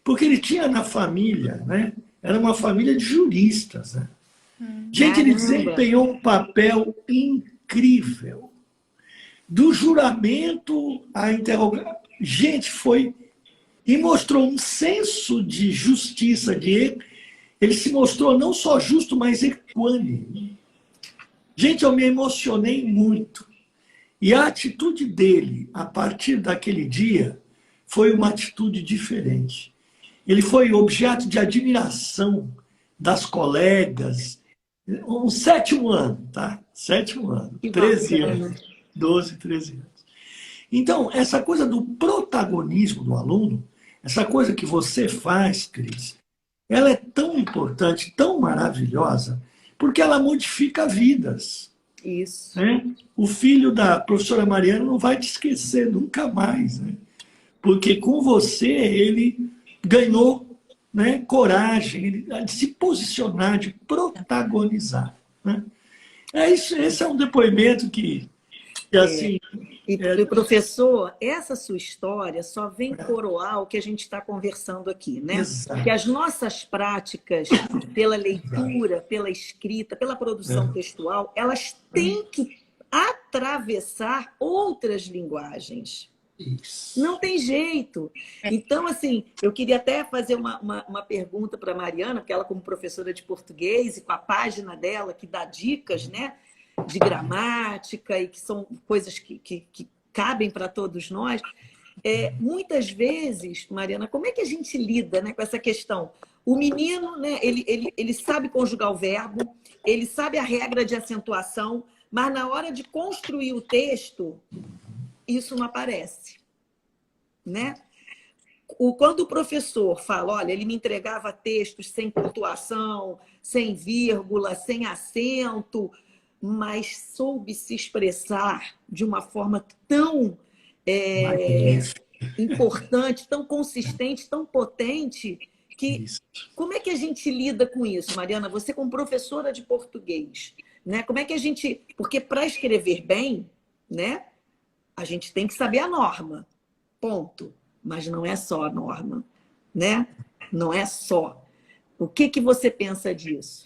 porque ele tinha na família, né? Era uma família de juristas, né? Gente, ele desempenhou um papel incrível. Do juramento à interrogação. Gente, foi... E mostrou um senso de justiça, ele se mostrou não só justo, mas equânime. Gente, eu me emocionei muito. E a atitude dele, a partir daquele dia, foi uma atitude diferente. Ele foi objeto de admiração das colegas. Um 7º ano, tá? 7º ano, 13 anos, 12, 13 anos. Então, essa coisa do protagonismo do aluno, essa coisa que você faz, Cris, ela é tão importante, tão maravilhosa, porque ela modifica vidas. Isso. Né? O filho da professora Mariana não vai te esquecer nunca mais, né? Porque com você ele ganhou, né, coragem de se posicionar, de protagonizar. Né? Esse é um depoimento que assim... E, professor, essa sua história só vem coroar o que a gente está conversando aqui, né? Exato. Que as nossas práticas, pela leitura, pela escrita, pela produção textual, elas têm que atravessar outras linguagens. Isso. Não tem jeito. Então, assim, eu queria até fazer uma pergunta para a Mariana, porque ela, como professora de português, e com a página dela, que dá dicas, né, de gramática, e que são coisas que cabem para todos nós. Muitas vezes, Mariana, como é que a gente lida, né, com essa questão? O menino, né, ele sabe conjugar o verbo, ele sabe a regra de acentuação, mas na hora de construir o texto, isso não aparece, né? Quando o professor fala, olha, ele me entregava textos sem pontuação, sem vírgula, sem acento, mas soube se expressar de uma forma tão importante, tão consistente, tão potente, que como é que a gente lida com isso, Mariana? Você como professora de português, né? Como é que a gente... Porque para escrever bem, né, a gente tem que saber a norma, ponto. Mas não é só a norma, né? Não é só. O que você pensa disso?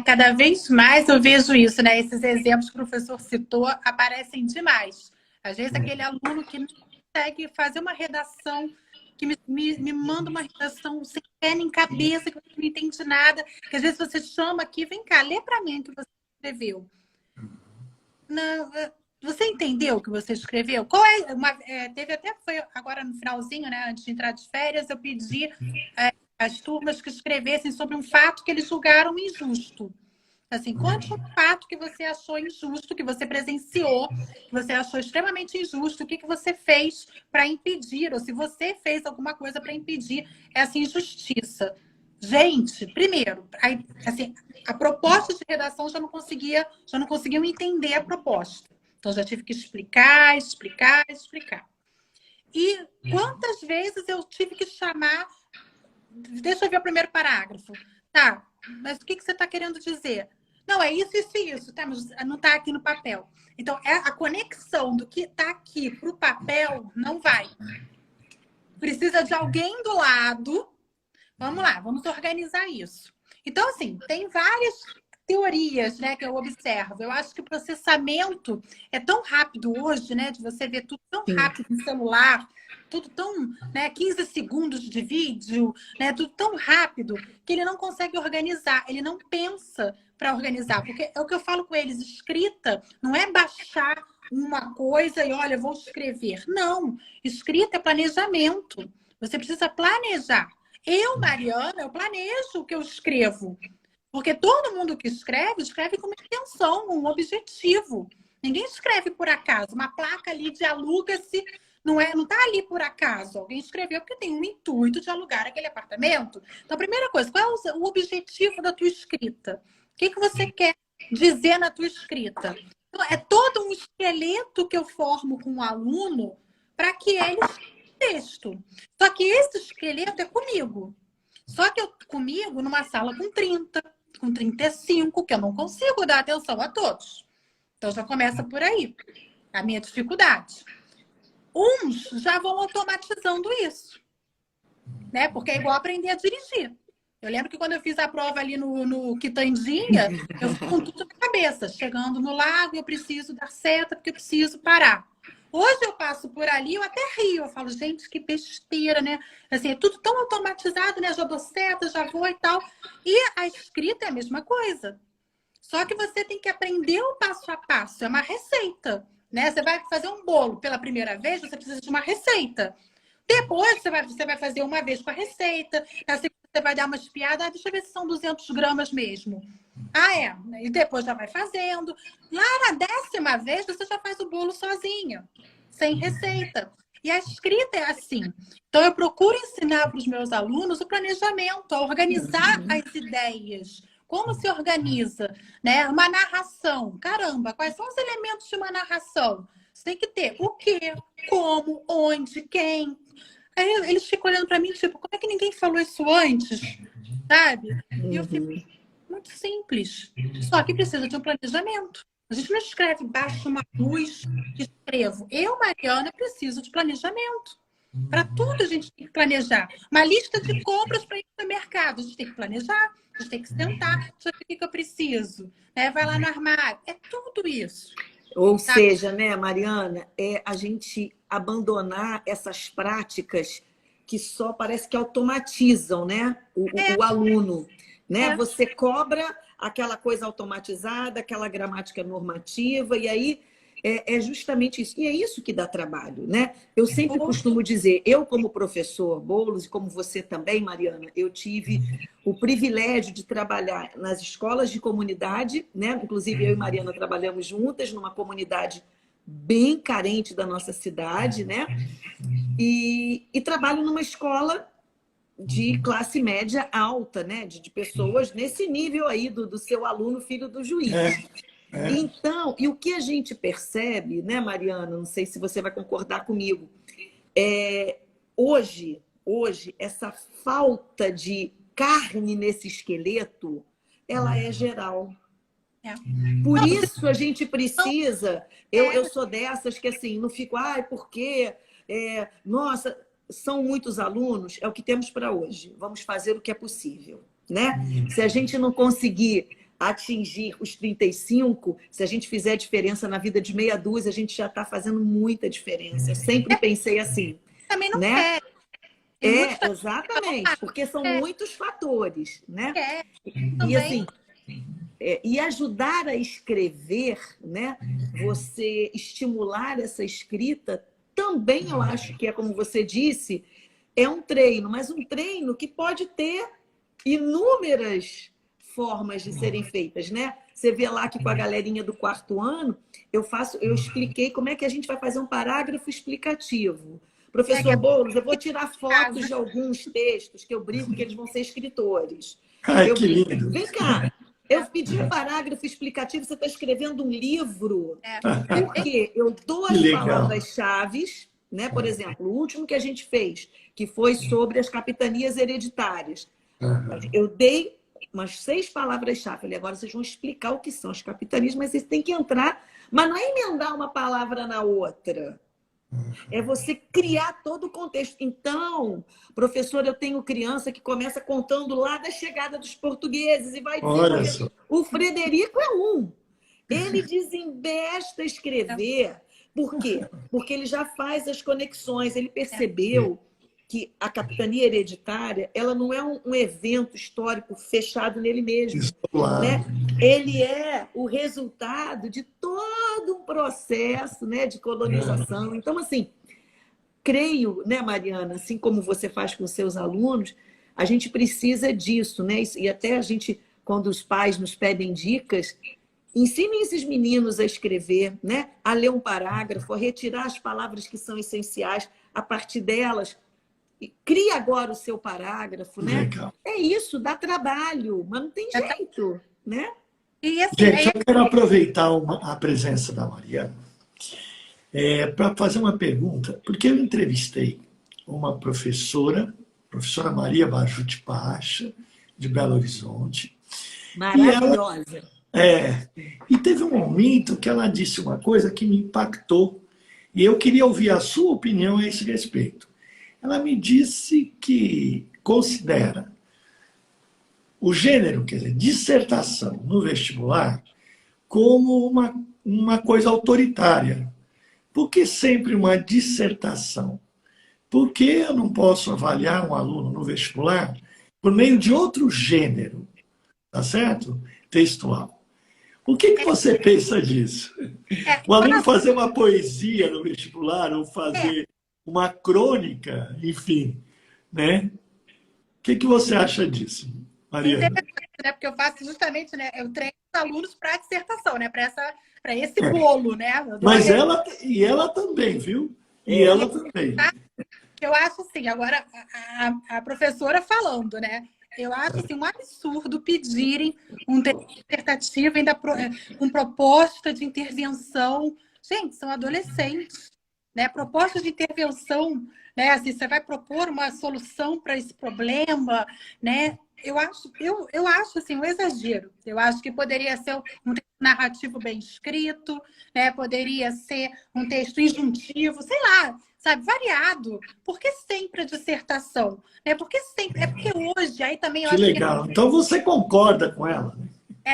Cada vez mais eu vejo isso, né? Esses exemplos que o professor citou aparecem demais. Às vezes aquele aluno que não consegue fazer uma redação, que me manda uma redação sem pé nem cabeça, que não entende nada, que às vezes você chama aqui, vem cá, lê para mim o que você escreveu. Não, você entendeu o que você escreveu? Teve até, foi agora no finalzinho, né, antes de entrar de férias, eu pedi as turmas que escrevessem sobre um fato que eles julgaram injusto. Assim, conte um fato que você achou injusto, que você presenciou, que você achou extremamente injusto, o que você fez para impedir, ou se você fez alguma coisa para impedir essa injustiça. Gente, primeiro, assim, a proposta de redação já não conseguiam entender a proposta. Então, já tive que explicar. E quantas vezes eu tive que chamar... Deixa eu ver o primeiro parágrafo. Tá, mas o que você está querendo dizer? Não, é isso, tá, mas não está aqui no papel. Então, a conexão do que está aqui para o papel não vai. Precisa de alguém do lado. Vamos lá, vamos organizar isso. Então, assim, tem várias teorias, né, que eu observo. Eu acho que o processamento é tão rápido hoje, né, de você ver tudo tão rápido no celular, tudo tão, né, 15 segundos de vídeo, né, tudo tão rápido, que ele não consegue organizar, ele não pensa para organizar. Porque é o que eu falo com eles, escrita não é baixar uma coisa e, olha, vou escrever. Não, escrita é planejamento. Você precisa planejar. Eu, Mariana, eu planejo o que eu escrevo. Porque todo mundo que escreve com uma intenção, um objetivo. Ninguém escreve por acaso. Uma placa ali de aluga-se, não está ali por acaso. Alguém escreveu porque tem um intuito de alugar aquele apartamento. Então, a primeira coisa, qual é o objetivo da tua escrita? O que você quer dizer na tua escrita? Então, é todo um esqueleto que eu formo com o aluno para que ele texto. Só que esse esqueleto é comigo. Só que comigo numa sala com 30, com 35, que eu não consigo dar atenção a todos. Então já começa por aí, a minha dificuldade. Uns já vão automatizando isso, né? Porque é igual aprender a dirigir. Eu lembro que quando eu fiz a prova ali no Quitandinha, eu fui com tudo na cabeça. Chegando no lago, eu preciso dar seta, porque eu preciso parar. Hoje eu passo por ali, eu até rio. Eu falo, gente, que besteira, né? Assim, é tudo tão automatizado, né? Já dou seta, já vou e tal. E a escrita é a mesma coisa. Só que você tem que aprender o passo a passo. É uma receita, né? Você vai fazer um bolo pela primeira vez, você precisa de uma receita. Depois você vai fazer uma vez com a receita. Assim, você vai dar uma espiada. Ah, deixa eu ver se são 200 gramas mesmo. Ah, é. E depois já vai fazendo. Lá na 10ª vez, você já faz o bolo sozinha, sem receita. E a escrita é assim. Então, eu procuro ensinar para os meus alunos o planejamento, a organizar as ideias. Como se organiza, né? Uma narração. Caramba, quais são os elementos de uma narração? Você tem que ter o quê, como, onde, quem. Aí eles ficam olhando para mim, tipo, como é que ninguém falou isso antes? Sabe? E eu fico muito simples. Só que precisa de um planejamento. A gente não escreve baixo uma luz, escrevo. Eu, Mariana, preciso de planejamento. Para tudo a gente tem que planejar. Uma lista de compras para ir no mercado. A gente tem que planejar, a gente tem que sentar. Sabe o que eu preciso? Vai lá no armário. É tudo isso. Ou seja, né, Mariana, é a gente abandonar essas práticas que só parece que automatizam, né, o aluno. Né? Você cobra aquela coisa automatizada, aquela gramática normativa, e aí é justamente isso. E é isso que dá trabalho, né? Eu sempre costumo dizer, eu como professor Boulos, e como você também, Mariana, eu tive o privilégio de trabalhar nas escolas de comunidade, né? Inclusive eu e Mariana trabalhamos juntas numa comunidade bem carente da nossa cidade, né? E trabalho numa escola de classe média alta, né? De pessoas nesse nível aí do seu aluno, filho do juiz. Então, e o que a gente percebe, né, Mariana? Não sei se você vai concordar comigo. Hoje, essa falta de carne nesse esqueleto, ela é geral. Por isso a gente precisa... Eu sou dessas que, assim, não fico... Ai, por quê? Nossa, são muitos alunos, é o que temos para hoje. Vamos fazer o que é possível, né? Se a gente não conseguir atingir os 35, se a gente fizer diferença na vida de meia dúzia, a gente já está fazendo muita diferença. Eu sempre pensei assim. Também não né? quer. Exatamente, porque são muitos fatores, né? E assim, e ajudar a escrever, né? Você estimular essa escrita, também eu acho que é como você disse, é um treino, mas um treino que pode ter inúmeras formas de serem feitas, né? Você vê lá que com a galerinha do 4º ano, eu expliquei como é que a gente vai fazer um parágrafo explicativo. Professor Boulos, eu vou tirar fotos de alguns textos que eu brinco que eles vão ser escritores. Ai, que lindo. Vem cá, eu pedi um parágrafo explicativo, você está escrevendo um livro. Porque eu dou as palavras-chave, né? Por exemplo, o último que a gente fez, que foi sobre as capitanias hereditárias. Eu dei umas 6 palavras-chave. Falei, agora vocês vão explicar o que são as capitanias, mas vocês têm que entrar, mas não é emendar uma palavra na outra. É você criar todo o contexto. Então, professor, eu tenho criança que começa contando lá da chegada dos portugueses e vai dizer, o Frederico é um. Ele desembesta escrever. Por quê? Porque ele já faz as conexões, ele percebeu que a capitania hereditária, ela não é um evento histórico fechado nele mesmo. Né? Ele é o resultado de todo um processo, né, de colonização. Então, assim, creio, né, Mariana, assim como você faz com seus alunos, a gente precisa disso, né? E até a gente, quando os pais nos pedem dicas, ensinem esses meninos a escrever, né? A ler um parágrafo, a retirar as palavras que são essenciais, a partir delas, cria agora o seu parágrafo, né? Legal. É isso, dá trabalho, mas não tem jeito, né? E assim, gente, eu quero aproveitar a presença da Mariana para fazer uma pergunta, porque eu entrevistei uma professora Maria Bajute Pacha, de Belo Horizonte. Maravilhosa. E teve um momento que ela disse uma coisa que me impactou, e eu queria ouvir a sua opinião a esse respeito. Ela me disse que considera o gênero, quer dizer, dissertação no vestibular, como uma coisa autoritária. Por que sempre uma dissertação? Por que eu não posso avaliar um aluno no vestibular por meio de outro gênero, tá certo? Textual. O que você pensa disso? O aluno fazer uma poesia no vestibular ou fazer uma crônica, enfim, né? O que você acha disso, Mariana? Interessante, né? Porque eu faço justamente, né? Eu treino os alunos para a dissertação, né? Para esse bolo, né? Mas ela também, viu? E ela também. Eu acho assim, agora a professora falando, né? Eu acho assim, um absurdo pedirem um texto dissertativo ainda com proposta de intervenção. Gente, são adolescentes, né? Proposta de intervenção, né? Assim, você vai propor uma solução para esse problema, né? Eu acho assim, um exagero. Eu acho que poderia ser um texto narrativo bem escrito, né? Poderia ser um texto injuntivo, sei lá, sabe, variado. Por que sempre a dissertação? É porque hoje, aí também eu Que acho legal. Então você concorda com ela, né?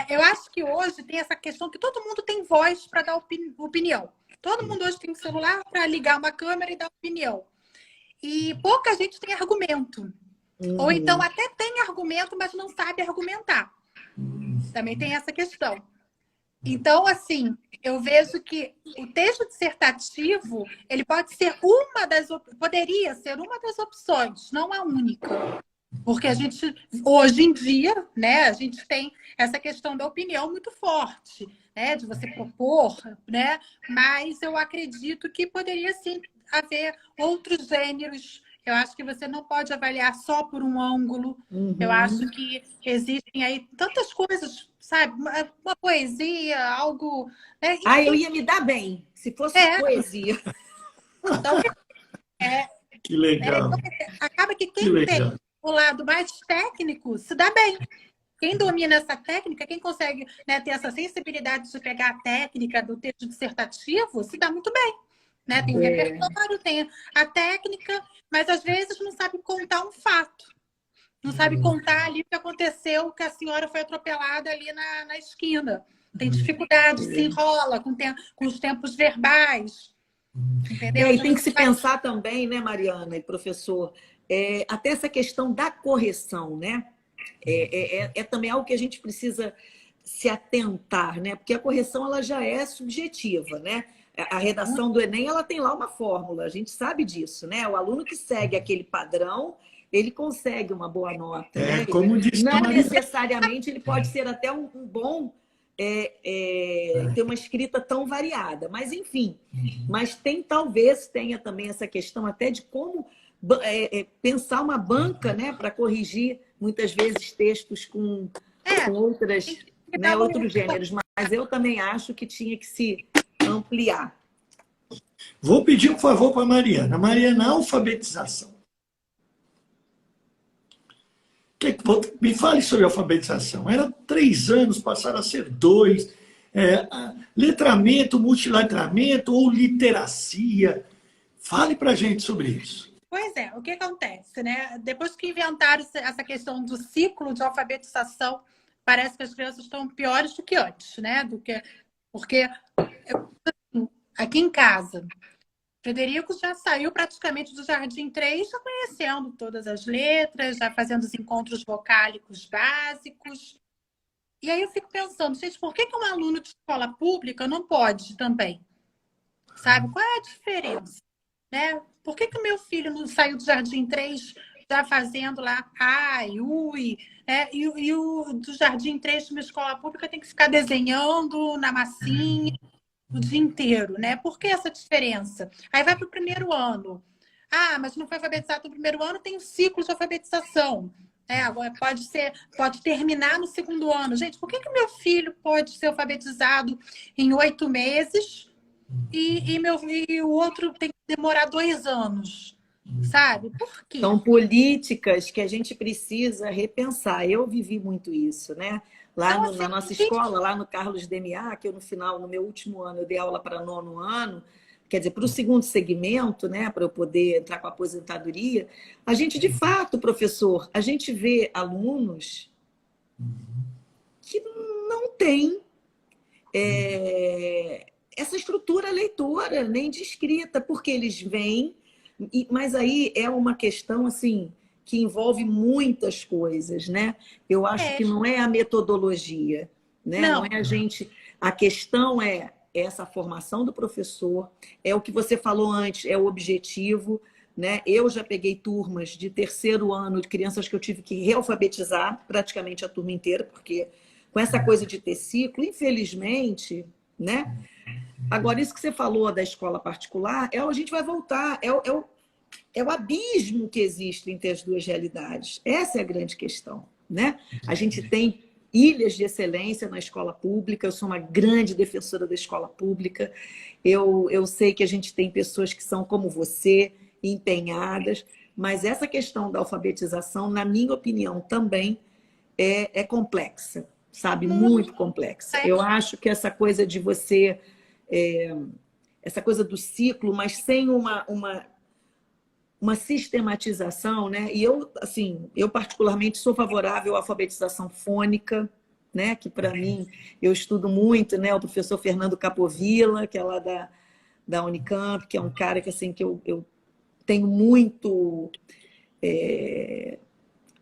eu acho que hoje tem essa questão que todo mundo tem voz para dar opinião. Todo mundo hoje tem um celular para ligar uma câmera e dar opinião. E pouca gente tem argumento. Ou então até tem argumento, mas não sabe argumentar. Também tem essa questão. Então, assim, eu vejo que o texto dissertativo, ele poderia ser uma das opções, não a única. Porque a gente, hoje em dia, né, a gente tem essa questão da opinião muito forte, né, de você propor, né, mas eu acredito que poderia sim haver outros gêneros. Eu acho que você não pode avaliar só por um ângulo. Eu acho que existem aí tantas coisas, sabe? Uma poesia, algo... Né? Eu ia me dar bem, se fosse poesia. Então, que legal. acaba que quem tem o lado mais técnico se dá bem. Quem domina essa técnica, quem consegue, né, ter essa sensibilidade de pegar a técnica do texto dissertativo, se dá muito bem. Né? Tem o repertório, tem a técnica, mas às vezes não sabe contar um fato. Não sabe contar ali o que aconteceu, que a senhora foi atropelada ali na esquina. Tem dificuldade, se enrola com os tempos verbais. Entendeu? E tem que se pensar também, né, Mariana e professor, até essa questão da correção, né? É também algo que a gente precisa se atentar, né? Porque a correção ela já é subjetiva, né? A redação do Enem ela tem lá uma fórmula, a gente sabe disso, né? O aluno que segue aquele padrão, ele consegue uma boa nota. Né? Como disse não necessariamente ele pode ser até um bom ter uma escrita tão variada, mas enfim, mas talvez tenha também essa questão até de como pensar uma banca, né, para corrigir muitas vezes textos com outros gêneros, mas eu também acho que tinha que se ampliar. Vou pedir um favor para a Mariana. Mariana, a alfabetização. Me fale sobre a alfabetização. Era 3 anos, passaram a ser 2. Letramento, multiletramento ou literacia. Fale para a gente sobre isso. Pois é, o que acontece, né? Depois que inventaram essa questão do ciclo de alfabetização, parece que as crianças estão piores do que antes, né? Porque aqui em casa, Frederico já saiu praticamente do Jardim 3, já conhecendo todas as letras, já fazendo os encontros vocálicos básicos. E aí eu fico pensando, gente, por que um aluno de escola pública não pode também? Sabe? Qual é a diferença? Né? Por que o meu filho não saiu do Jardim 3 já fazendo lá ai, ui, e o do Jardim 3 de uma escola pública tem que ficar desenhando na massinha o dia inteiro, né? Por que essa diferença? Aí vai para o primeiro ano. Mas não foi alfabetizado no primeiro ano, tem um ciclo de alfabetização. Agora pode terminar no segundo ano. Gente, por que meu filho pode ser alfabetizado em 8 meses e o outro tem que demorar 2 anos? sabe? Por quê? São políticas que a gente precisa repensar. Eu vivi muito isso, né? Lá Então, na assim, nossa escola, lá no Carlos DMA, que eu no final, no meu último ano, eu dei aula para nono ano, quer dizer, para o segundo segmento, né, para eu poder entrar com a aposentadoria, a gente, de fato, professor, a gente vê alunos que não têm essa estrutura leitora, nem de escrita, porque eles vêm, mas aí é uma questão assim que envolve muitas coisas, né? Eu acho é, que não é a metodologia, né? Não não, é a gente. A questão é essa formação do professor, é o que você falou antes, é o objetivo, né? Eu já peguei turmas de terceiro ano de crianças que eu tive que realfabetizar praticamente a turma inteira, porque com essa coisa de ter ciclo, infelizmente, né? Agora, isso que você falou da escola particular, a gente vai voltar, é o abismo que existe entre as duas realidades. Essa é a grande questão, né? A gente tem ilhas de excelência na escola pública, eu sou uma grande defensora da escola pública, eu sei que a gente tem pessoas que são como você, empenhadas, mas essa questão da alfabetização, na minha opinião, também é complexa, sabe? muito Muito complexa. Eu complexo. acho que essa coisa de você... essa coisa do ciclo, mas sem uma sistematização, né? E eu, assim, eu particularmente sou favorável à alfabetização fônica, né? Que para mim, eu estudo muito, né? O professor Fernando Capovilla, que é lá da Unicamp, que é um cara que, assim, que eu tenho muito...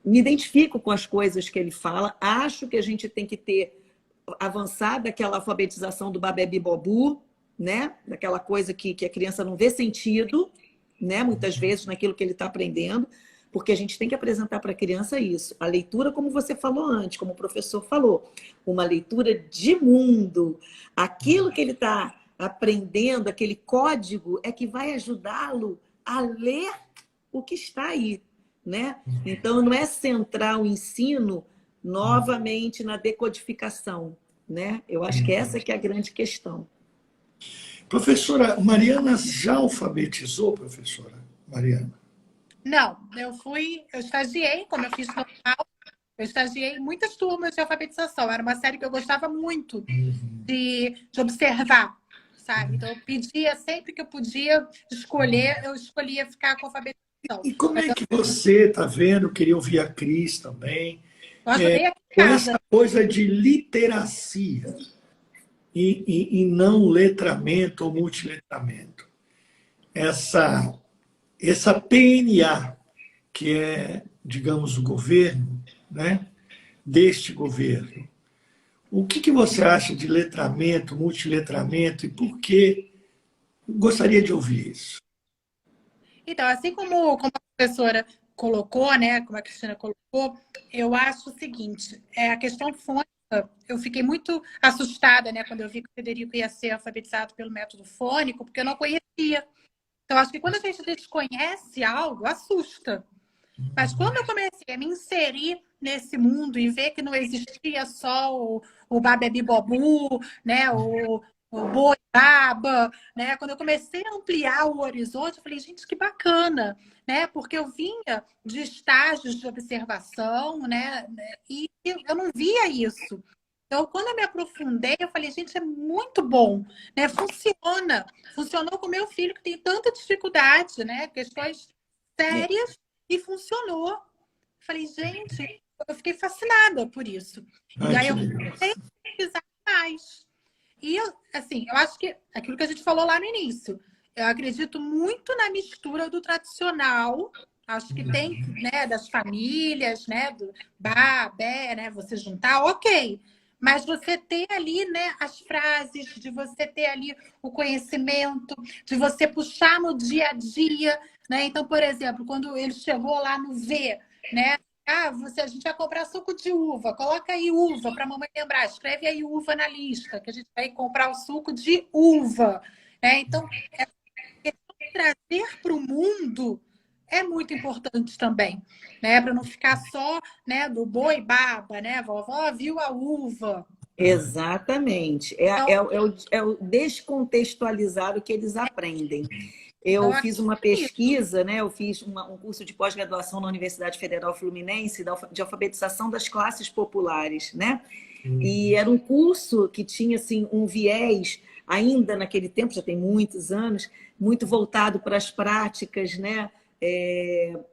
me identifico com as coisas que ele fala, acho que a gente tem que ter avançado aquela alfabetização do Babebi Bobu, né? Daquela coisa que a criança não vê sentido, né? Muitas vezes naquilo que ele está aprendendo, porque a gente tem que apresentar para a criança isso. A leitura, como você falou antes, como o professor falou, uma leitura de mundo. Aquilo que ele está aprendendo, aquele código, é que vai ajudá-lo a ler o que está aí, né? Então, não é centrar o ensino novamente na decodificação, né? Eu acho que essa que é a grande questão. Professora, Mariana já alfabetizou, professora Mariana? Não, eu estagiei, como eu fiz normal, eu estagiei em muitas turmas de alfabetização. Era uma série que eu gostava muito de observar, sabe? Então, eu pedia, sempre que eu podia escolher, eu escolhia ficar com alfabetização. E como Mas é eu que você está vendo? Queria ouvir a Cris também. ajudei aqui em Com casa. essa coisa de literacia e não letramento ou multiletramento. Essa PNA, que é, digamos, o governo, né, deste governo. O que você acha de letramento, multiletramento e por que? Gostaria de ouvir isso. Então, assim como a professora colocou, né, como a Cristina colocou, eu acho o seguinte, a questão fônica, eu fiquei muito assustada, né, quando eu vi que o Federico ia ser alfabetizado pelo método fônico, porque eu não conhecia. Então, acho que quando a gente desconhece algo, assusta. Mas quando eu comecei a me inserir nesse mundo e ver que não existia só o Babebi Bobu, né, o Boiaba, né, quando eu comecei a ampliar o horizonte, eu falei, gente, que bacana, né, porque eu vinha de estágios de observação, né, e eu não via isso. Então, quando eu me aprofundei, eu falei, gente, é muito bom, né, funciona. Funcionou com meu filho, que tem tanta dificuldade, né, questões sérias, e funcionou. Falei, gente, eu fiquei fascinada por isso. E Ai, aí que eu legal. comecei a pesquisar mais. E, assim, eu acho que aquilo que a gente falou lá no início, eu acredito muito na mistura do tradicional. Acho que tem, né, das famílias, né, do ba, bé, né, você juntar, ok. Mas você ter ali, né, as frases, de você ter ali o conhecimento, de você puxar no dia a dia, né? Então, por exemplo, quando ele chegou lá no V, né? Ah, a gente vai comprar suco de uva, coloca aí uva para a mamãe lembrar, escreve aí uva na lista, que a gente vai comprar o suco de uva. Né? Então, trazer para o mundo é muito importante também, né? Para não ficar só, né, do boi baba, né? Vovó viu a uva. Exatamente. Então, É o descontextualizar o que eles aprendem. Eu fiz uma pesquisa, né? Eu fiz um curso de pós-graduação na Universidade Federal Fluminense de alfabetização das classes populares, né? E era um curso que tinha assim, um viés, ainda naquele tempo, já tem muitos anos, muito voltado para as práticas, né?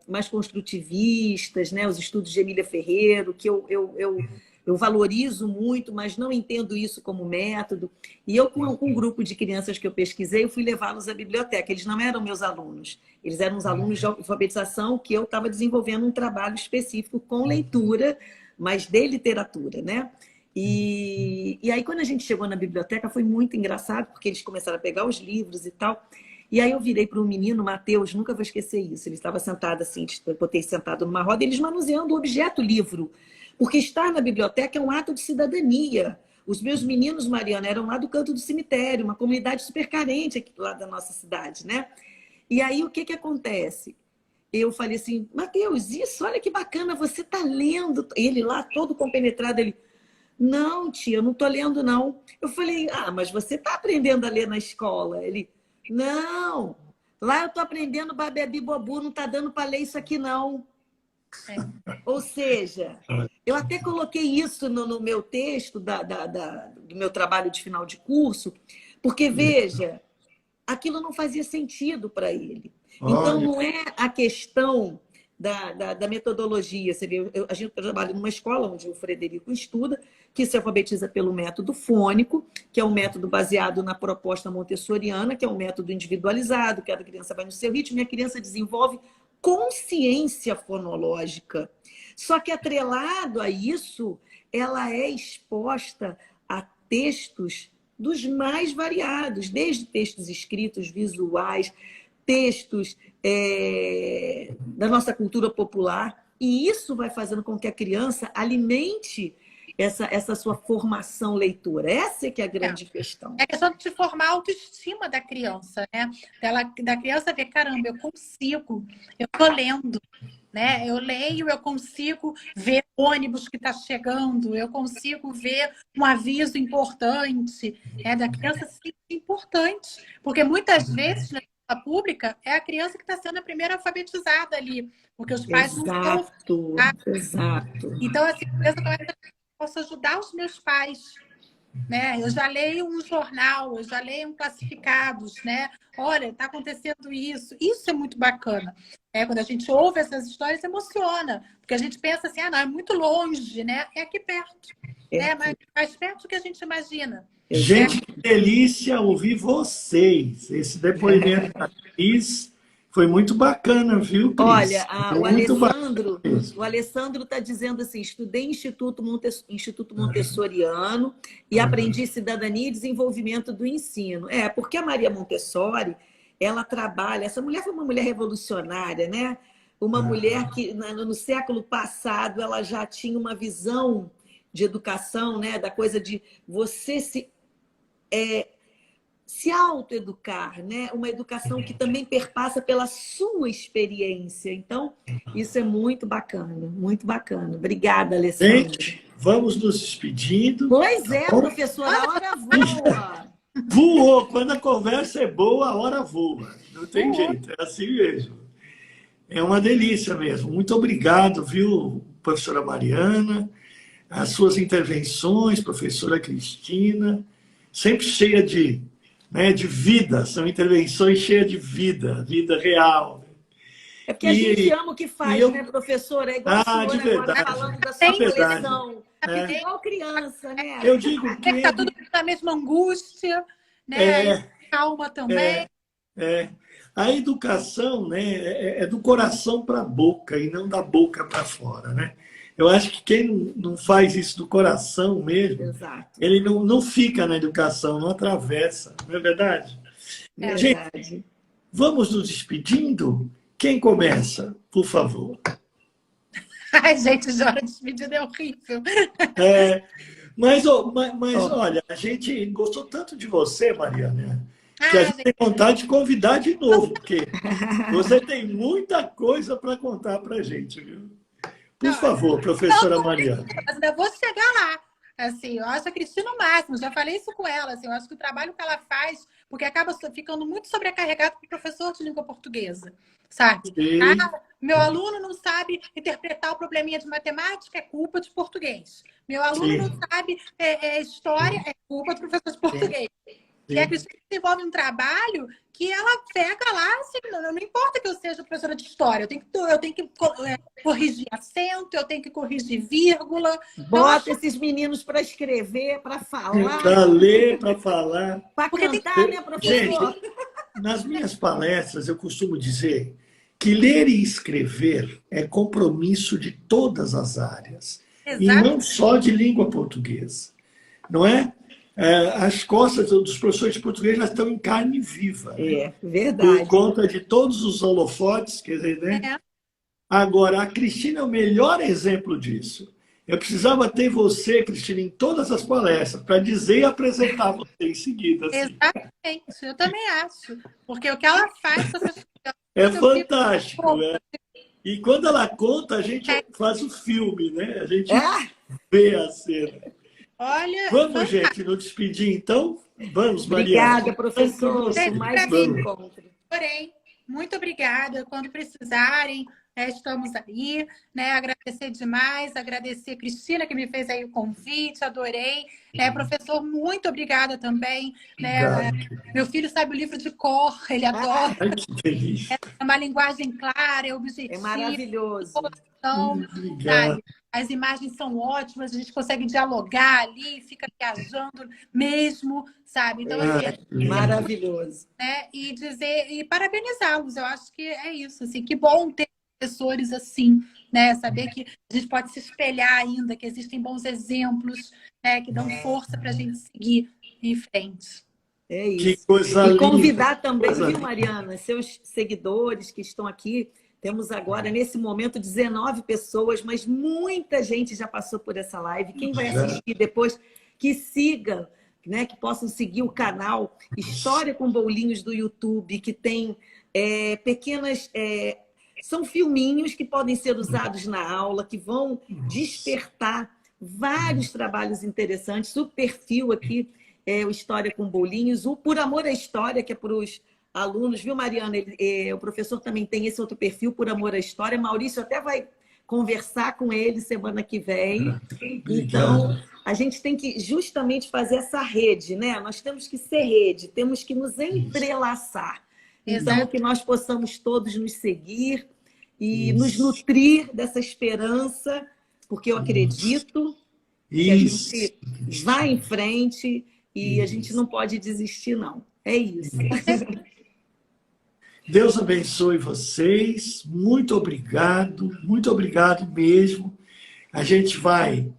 Mais construtivistas, né? Os estudos de Emília Ferreiro, que eu valorizo muito, mas não entendo isso como método. E eu, com um grupo de crianças que eu pesquisei, eu fui levá-los à biblioteca. Eles não eram meus alunos, eles eram os alunos de alfabetização que eu estava desenvolvendo um trabalho específico com leitura, mas de literatura, né? E aí, quando a gente chegou na biblioteca, foi muito engraçado, porque eles começaram a pegar os livros e tal. E aí eu virei para um menino, Matheus, nunca vou esquecer isso. Ele estava sentado assim, eu botei sentado numa roda, eles manuseando o objeto livro. Porque estar na biblioteca é um ato de cidadania. Os meus meninos, Mariana, eram lá do Canto do Cemitério, uma comunidade super carente aqui do lado da nossa cidade, né? E aí o que acontece? Eu falei assim, Matheus, isso, olha que bacana, você está lendo. Ele lá, todo compenetrado, ele... Não, tia, eu não estou lendo, não. Eu falei, mas você está aprendendo a ler na escola. Ele, não, lá eu estou aprendendo Babebi Bobu, não está dando para ler isso aqui, não. Ou seja, eu até coloquei isso no meu texto do meu trabalho de final de curso, porque, veja, aquilo não fazia sentido para ele. Então, não é a questão da metodologia. Você vê, a gente trabalha numa escola onde o Frederico estuda, que se alfabetiza pelo método fônico, que é um método baseado na proposta montessoriana, que é um método individualizado, cada criança vai no seu ritmo e a criança desenvolve consciência fonológica. Só que, atrelado a isso, ela é exposta a textos dos mais variados, desde textos escritos, visuais, textos da nossa cultura popular. E isso vai fazendo com que a criança alimente essa sua formação leitora. Essa é que é a grande questão. É questão de formar a autoestima da criança, né? Da criança ver, caramba, eu consigo, eu estou lendo, né? Eu leio, eu consigo ver o ônibus que está chegando, eu consigo ver um aviso importante, né? Da criança se sentir importante. Porque muitas vezes, na escola pública, é a criança que está sendo a primeira alfabetizada ali, porque os pais não estão... Exato. Então, assim, a criança começa... Posso ajudar os meus pais, né? Eu já leio um jornal, eu já leio um classificados, né? Olha, está acontecendo isso. Isso é muito bacana. Quando a gente ouve essas histórias, emociona, porque a gente pensa assim, não, é muito longe, né? É aqui perto, né? Mas mais perto do que a gente imagina. Gente, que delícia ouvir vocês. Esse depoimento da Cris foi muito bacana, viu, Cris? Olha, o Alessandro está dizendo assim, estudei Instituto Montessoriano e aprendi cidadania e desenvolvimento do ensino. Porque a Maria Montessori, ela trabalha... Essa mulher foi uma mulher revolucionária, né? Uma mulher que, no século passado, ela já tinha uma visão de educação, né? Da coisa de você se autoeducar, né? Uma educação que também perpassa pela sua experiência. Então, isso é muito bacana, muito bacana. Obrigada, Alessandra. Gente, vamos nos despedindo. Pois é, professora, a hora voa. Voou. Quando a conversa é boa, a hora voa. Não tem jeito, é assim mesmo. É uma delícia mesmo. Muito obrigado, viu, professora Mariana? As suas intervenções, professora Cristina, sempre cheia de vida, são intervenções cheias de vida real. É porque a gente ama o que faz, né, professora? É igual a senhora de verdade. Agora falando da sua coleção. É igual criança, né? Eu digo que... Está tudo na mesma angústia, né? Calma também. A educação, né, é do coração para a boca e não da boca para fora, né? Eu acho que quem não faz isso do coração mesmo, Exato. Ele não fica na educação, não atravessa, não é verdade? Gente, vamos nos despedindo? Quem começa, por favor? Ai, gente, já a despedida é horrível. Mas olha, a gente gostou tanto de você, Mariana, que a gente tem vontade de convidar de novo, porque você tem muita coisa para contar para a gente, viu? Por favor, professora Mariana. Mas ainda vou chegar lá. Assim, eu acho a Cristina o máximo, já falei isso com ela, assim, eu acho que o trabalho que ela faz, porque acaba ficando muito sobrecarregado para o professor de língua portuguesa, sabe? Sei, Ah, meu aluno não sabe interpretar o probleminha de matemática, é culpa de português. Meu aluno não sim, sabe história, é culpa do professor de sim, português. E a sim. Cristina desenvolve um trabalho que ela pega lá, assim, não importa que eu seja professora de história, eu tenho que corrigir acento, eu tenho que corrigir vírgula. Então, eu Bota acho esses meninos para escrever, para falar, Para ler, para falar. para porque tem cantar, né, Gente, professor? nas minhas palestras eu costumo dizer que ler e escrever é compromisso de todas as áreas, e exato, não só de língua portuguesa, não é? As costas dos professores de português já estão em carne viva, né? É, Por verdade. conta de todos os holofotes, quer dizer, né? é. Agora, a Cristina é o melhor exemplo disso. Eu precisava ter você, Cristina, em todas as palestras, para dizer e apresentar você em seguida. Assim. Exatamente, eu também acho. Porque o que ela faz com essas É crianças, eu fico. fantástico, né? E quando ela conta, a gente faz o filme, né? A gente É? vê a cena. Olha, Vamos, fantástico. gente, nos despedir, então? Vamos, Mariana. Obrigada, Contamos com professor, você. por Gente, mais para esse mim, Vamos. encontro. porém, muito obrigada. Quando precisarem, estamos aí, né? Agradecer demais, agradecer a Cristina que me fez aí o convite, adorei. Professor, muito obrigada também. Né? Obrigado. Meu filho sabe o livro de cor, ele adora. Ai, que delícia. É uma linguagem clara, é É objetiva, maravilhoso. então, Obrigado. sabe? As imagens são ótimas, a gente consegue dialogar ali, fica viajando mesmo, sabe? Então, assim, Ai, É que lindo. maravilhoso. né? E dizer e parabenizá-los. Eu acho que é isso, assim, que bom ter professores assim, né? Saber que a gente pode se espelhar ainda, que existem bons exemplos, né? Que dão força para a gente seguir em frente. É Que isso. coisa E linda. convidar também, Coisa viu, linda. Mariana, seus seguidores que estão aqui. Temos agora, nesse momento, 19 pessoas, mas muita gente já passou por essa live. Quem vai Já. assistir depois, que siga, né, que possam seguir o canal História com Bolinhos do YouTube, que tem pequenas. São filminhos que podem ser usados na aula, que vão despertar vários trabalhos interessantes. O perfil aqui é o História com Bolinhos, o Por Amor à História, que é para os alunos, viu, Mariana? O professor também tem esse outro perfil, Por Amor à História. Maurício até vai conversar com ele semana que vem. Então, Obrigado. a gente tem que justamente fazer essa rede, né? Nós temos que ser rede, temos que nos entrelaçar. Então, Exato. que nós possamos todos nos seguir e nos Isso. nutrir dessa esperança, porque eu acredito que a Isso. gente vai em frente e a gente Isso. não pode desistir, não. É isso. Deus abençoe vocês. Muito obrigado mesmo. A gente vai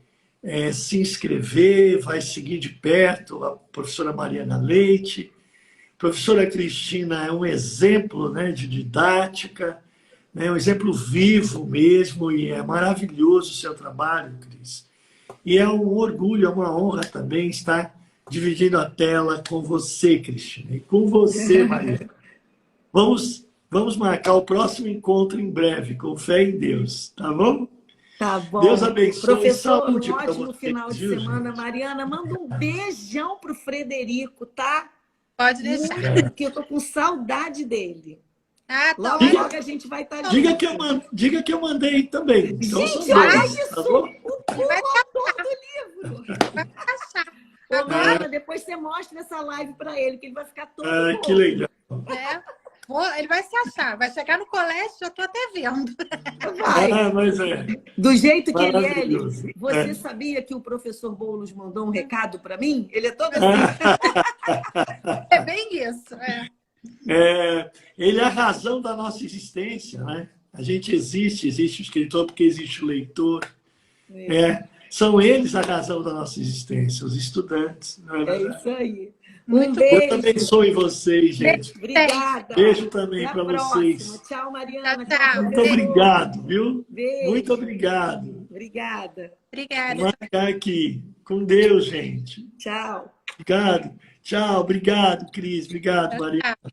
se inscrever, vai seguir de perto a professora Mariana Leite. A professora Cristina é um exemplo, né, de didática, né, um exemplo vivo mesmo, e é maravilhoso o seu trabalho, Cris. E é um orgulho, é uma honra também estar dividindo a tela com você, Cristina, e com você, Mariana. Vamos marcar o próximo encontro em breve, com fé em Deus, tá bom? Tá Deus bom. abençoe e Professor, um saúde para ótimo vocês, final de viu, semana. gente? Mariana, manda um beijão pro Frederico, tá? Pode deixar. Muito, que eu tô com saudade dele. Ah, tá. Logo, Olha, logo a gente vai estar Diga junto. diga que eu mandei também. Então são Gente, olha dois, tá bom? isso! vai O autor do livro! achar, Ô, Mariana, depois você mostra essa live para ele, que ele vai ficar todo Que louco. legal. né? Ele vai se achar, vai chegar no colégio, já estou até vendo. Vai. Mas Do jeito que ele é, maravilhoso. você sabia que o professor Boulos mandou um recado para mim? Ele é todo assim. É bem isso. Ele é a razão da nossa existência, né? A gente existe o escritor porque existe o leitor. São eles a razão da nossa existência, os estudantes. Não é É verdade? isso aí. Muito Deus beijo. abençoe vocês, gente. Obrigada. Beijo também Até para a próxima. vocês. Tchau, Mariana. Tchau, Tchau, tchau. Muito professor. obrigado, viu? Beijo. Muito obrigado. Obrigada. Obrigada. Vou marcar aqui. Com Deus, gente. Tchau. Obrigado. Tchau. Obrigado, Cris. Obrigado, Maria. Tchau.